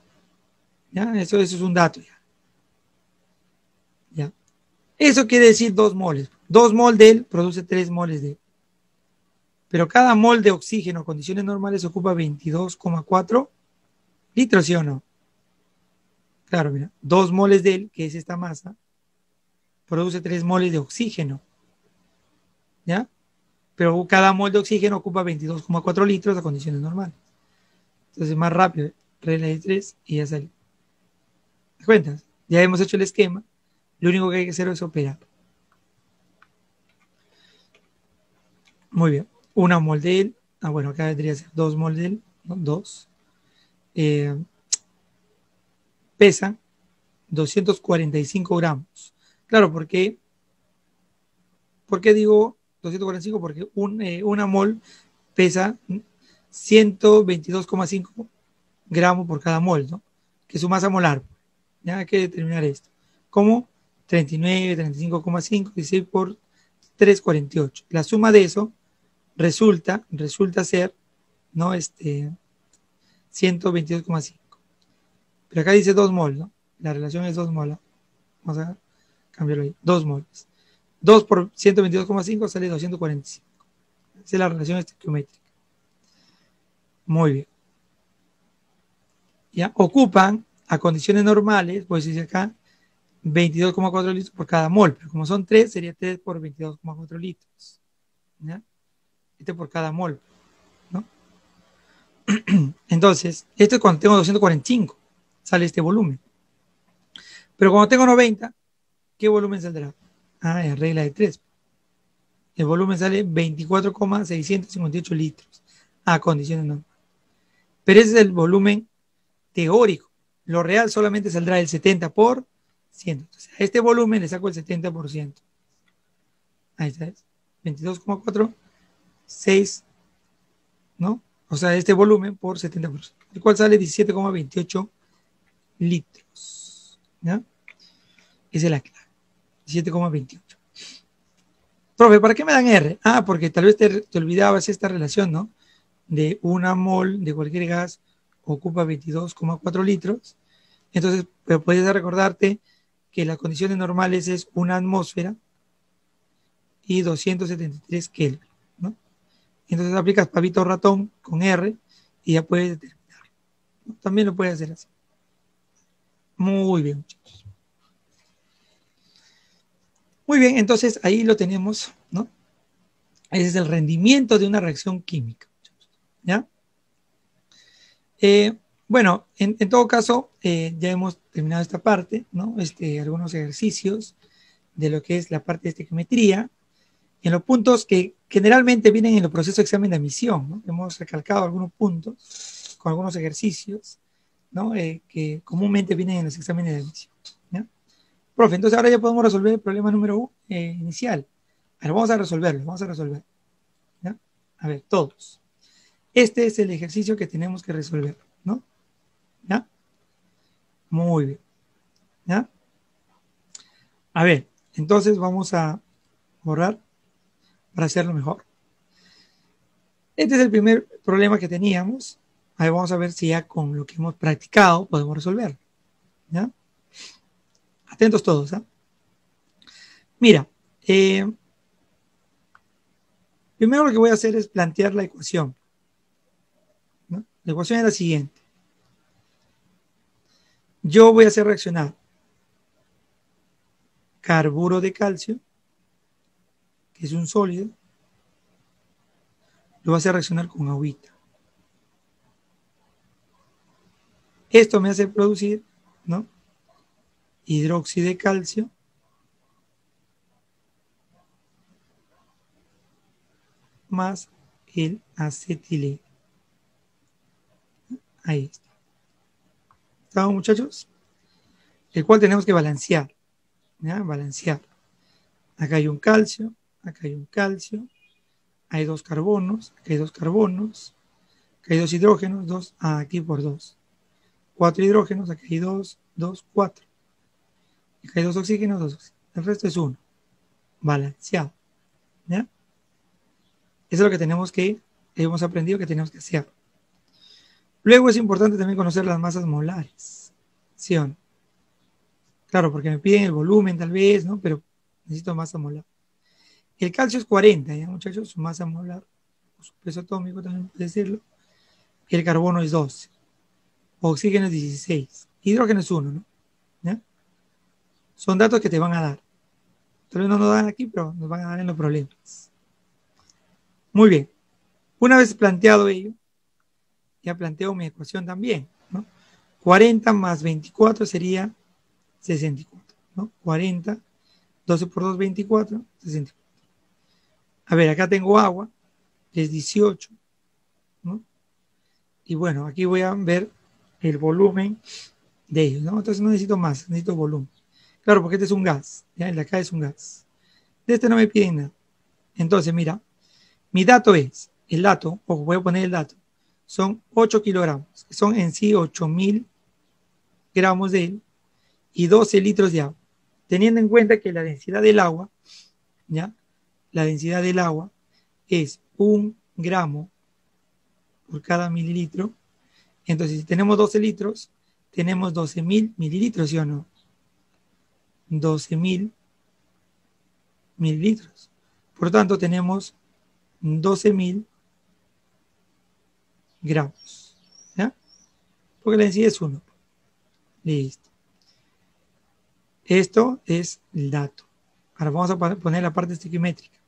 ¿ya? Eso es un dato, ¿ya? ¿Ya? Eso quiere decir 2 moles. 2 mol de él produce 3 moles de él. Pero cada mol de oxígeno en condiciones normales ocupa 22,4 litros, ¿sí o no? Claro, mira, 2 moles de él, que es esta masa, produce 3 moles de oxígeno, ¿ya? Pero cada mol de oxígeno ocupa 22,4 litros a condiciones normales. Entonces, más rápido, regla de 3 y ya sale. ¿Te cuentas? Ya hemos hecho el esquema. Lo único que hay que hacer es operar. Muy bien. Una mol de él. Bueno, acá vendría a ser 2 mol de él. ¿No? 2. Pesa 245 gramos. Claro, ¿por qué digo 245? Porque una mol pesa 122,5 gramos por cada mol, ¿no? Que es su masa molar. Ya hay que determinar esto. ¿Cómo? 39, 35,5, 16 por 3, 48. La suma de eso resulta ser, ¿no? 122,5. Pero acá dice 2 mol, ¿no? La relación es 2 mol. Vamos a cambiarlo ahí. 2 moles. 2 por 122,5 sale 245. Esa es la relación estequiométrica. Muy bien. Ya ocupan a condiciones normales, pues dice acá, 22,4 litros por cada mol, pero como son 3, sería 3 por 22,4 litros. ¿Ya? Por cada mol, ¿no? Entonces, esto es cuando tengo 245, sale este volumen. Pero cuando tengo 90, ¿qué volumen saldrá? Es regla de 3. El volumen sale 24,658 litros a condiciones normales. Pero ese es el volumen teórico. Lo real solamente saldrá el 70%. Entonces, a este volumen le saco el 70%. Ahí está. 22,4 6, ¿no? O sea, este volumen por 70%, el cual sale 17,28 litros. ¿Ya? Esa es la clave. 17,28. Profe, ¿para qué me dan R? Ah, porque tal vez te olvidabas esta relación, ¿no? De una mol de cualquier gas ocupa 22,4 litros. Entonces, pero puedes recordarte que las condiciones normales es una atmósfera y 273 Kelvin, ¿no? Entonces aplicas pavito ratón con R y ya puedes determinar, ¿no? También lo puedes hacer así. Muy bien, muchachos. Muy bien, entonces ahí lo tenemos, ¿no? Ese es el rendimiento de una reacción química, ¿ya? Bueno, en todo caso, ya hemos terminado esta parte, ¿no? Algunos ejercicios de lo que es la parte de estequiometría, en los puntos que generalmente vienen en el proceso de examen de admisión, ¿no? Hemos recalcado algunos puntos con algunos ejercicios, ¿no? Que comúnmente vienen en los exámenes de admisión, ¿ya? Profe, entonces ahora ya podemos resolver el problema número 1 inicial. Ahora vamos a resolverlo, vamos a resolver, ¿ya? A ver, todos. Este es el ejercicio que tenemos que resolver, ¿no? ¿Ya? Muy bien, ¿ya? A ver, entonces vamos a borrar para hacerlo mejor. Este es el primer problema que teníamos. Ahí vamos a ver si ya con lo que hemos practicado podemos resolverlo, ¿ya? Atentos todos, ¿eh? Mira, primero lo que voy a hacer es plantear la ecuación, ¿no? La ecuación es la siguiente. Yo voy a hacer reaccionar carburo de calcio, que es un sólido, lo voy a hacer reaccionar con agüita. Esto me hace producir, ¿no? Hidróxido de calcio más el acetileno. Ahí está. ¿Estamos, muchachos? El cual tenemos que balancear, ¿ya? Balancear. Acá hay un calcio, acá hay un calcio, hay dos carbonos, acá hay dos carbonos, acá hay dos hidrógenos, dos, aquí por dos. 4 hidrógenos, aquí hay dos, 4. Acá hay dos oxígenos, dos oxígenos. El resto es uno. Balanceado, ¿ya? Eso es lo que tenemos que, hemos aprendido que tenemos que hacer. Luego es importante también conocer las masas molares, ¿sí o no? Claro, porque me piden el volumen tal vez, ¿no? Pero necesito masa molar. El calcio es 40, ¿ya, muchachos? Su masa molar, su peso atómico también puede decirlo. El carbono es 12. Oxígeno es 16. Hidrógeno es 1, ¿no? ¿Ya? Son datos que te van a dar. Tal vez no nos dan aquí, pero nos van a dar en los problemas. Muy bien. Una vez planteado ello, ya planteo mi ecuación también, ¿no? 40 más 24 sería 64, ¿no? 40, 12 por 2, 24, 64. A ver, acá tengo agua, que es 18, ¿no? Y bueno, aquí voy a ver el volumen de ellos, ¿no? Entonces no necesito más, necesito volumen. Claro, porque este es un gas, ¿ya? El de acá es un gas. De este no me piden nada. Entonces, mira, mi dato es, el dato, o voy a poner el dato, son 8 kilogramos, que son en sí 8.000 gramos de él y 12 litros de agua. Teniendo en cuenta que la densidad del agua, ¿ya? La densidad del agua es 1 gramo por cada mililitro. Entonces, si tenemos 12 litros, tenemos 12.000 mililitros, ¿sí o no? 12.000 mililitros. Por lo tanto, tenemos 12.000 gramos, ¿ya? Porque la densidad es 1. Listo. Esto es el dato. Ahora vamos a poner la parte estequiométrica,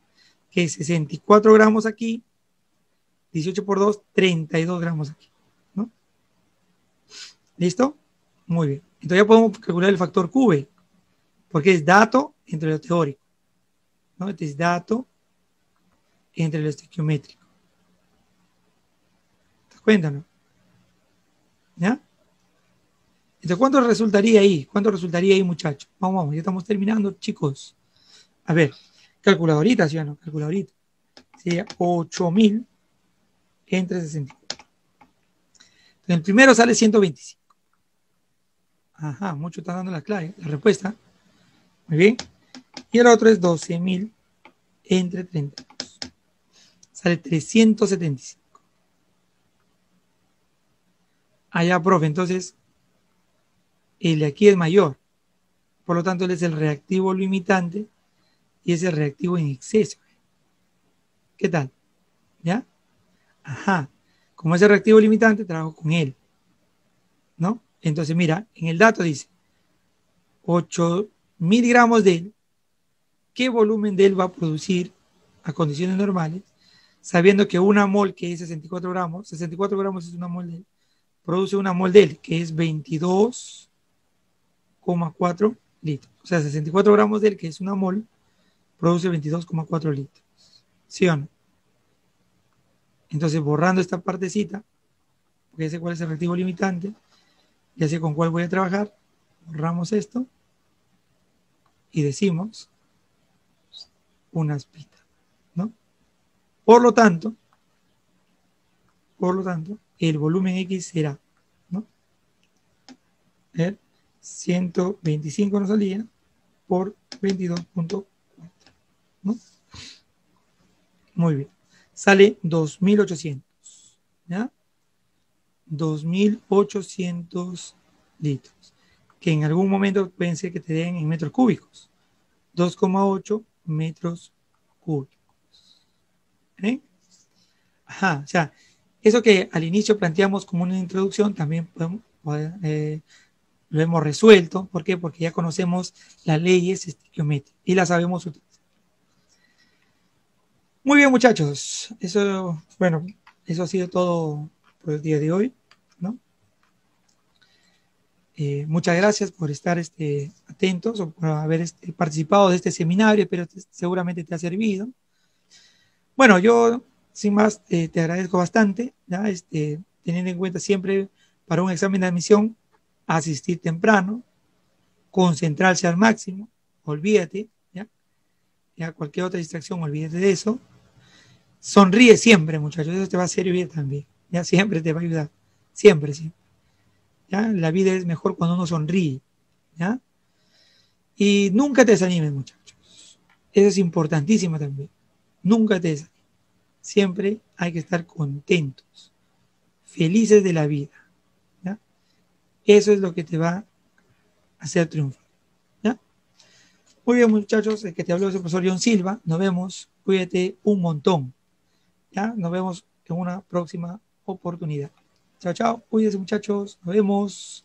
que es 64 gramos aquí, 18 por 2, 32 gramos aquí, ¿no? ¿Listo? Muy bien. Entonces ya podemos calcular el factor Q, porque es dato entre lo teórico, ¿no? Este es dato entre lo estequiométrico. ¿Te das cuenta, no? ¿Ya? Entonces, ¿cuánto resultaría ahí? ¿Cuánto resultaría ahí, muchachos? Vamos, ya estamos terminando, chicos. A ver, calculadorita, ¿sí o no? Calculadorita. sería 8000 entre 64. Entonces, el primero sale 125. Ajá, mucho están dando la clave, la respuesta. Muy bien. Y el otro es 12.000 entre 32. Sale 375. Allá, profe, entonces el de aquí es mayor. Por lo tanto, él es el reactivo limitante y es el reactivo en exceso. ¿Qué tal? ¿Ya? Ajá. Como es el reactivo limitante, trabajo con él. ¿No? Entonces, mira, en el dato dice 8.000 gramos de él. ¿Qué volumen de él va a producir a condiciones normales? Sabiendo que una mol, que es 64 gramos es una mol de él, produce una mol de él, que es 22,4 litros. O sea, 64 gramos de él, que es una mol, produce 22,4 litros. ¿Sí o no? Entonces, borrando esta partecita, porque ya sé cuál es el reactivo limitante, ya sé con cuál voy a trabajar, borramos esto y decimos unas pistas, ¿no? Por lo tanto, el volumen X será, ¿no? 125 nos salía por 22,4, ¿no? Muy bien. Sale 2.800, ¿ya? 2.800 litros, que en algún momento pueden ser que te den en metros cúbicos. 2,8 metros cúbicos. ¿Eh? Ajá, o sea, eso que al inicio planteamos como una introducción, también lo hemos resuelto. ¿Por qué? Porque ya conocemos las leyes estequiométricas y las sabemos utilizar. Muy bien, muchachos. Eso, bueno, eso ha sido todo por el día de hoy, ¿no? Muchas gracias por estar atentos o por haber participado de este seminario, pero seguramente te ha servido. Bueno, yo sin más te agradezco bastante, ¿ya? Teniendo en cuenta siempre para un examen de admisión asistir temprano, concentrarse al máximo, olvídate, ¿ya? Ya cualquier otra distracción, olvídate de eso. Sonríe siempre, muchachos, eso te va a servir también, ya siempre te va a ayudar, siempre, siempre. ¿Ya? La vida es mejor cuando uno sonríe, ¿ya? Y nunca te desanimes, muchachos. Eso es importantísimo también. Nunca te desanimes. Siempre hay que estar contentos, felices de la vida, ¿ya? Eso es lo que te va a hacer triunfar, ¿ya? Muy bien, muchachos, el que te habló es el profesor John Silva. Nos vemos, cuídate un montón, ¿ya? Nos vemos en una próxima oportunidad. Chao, chao, cuídense, muchachos, nos vemos.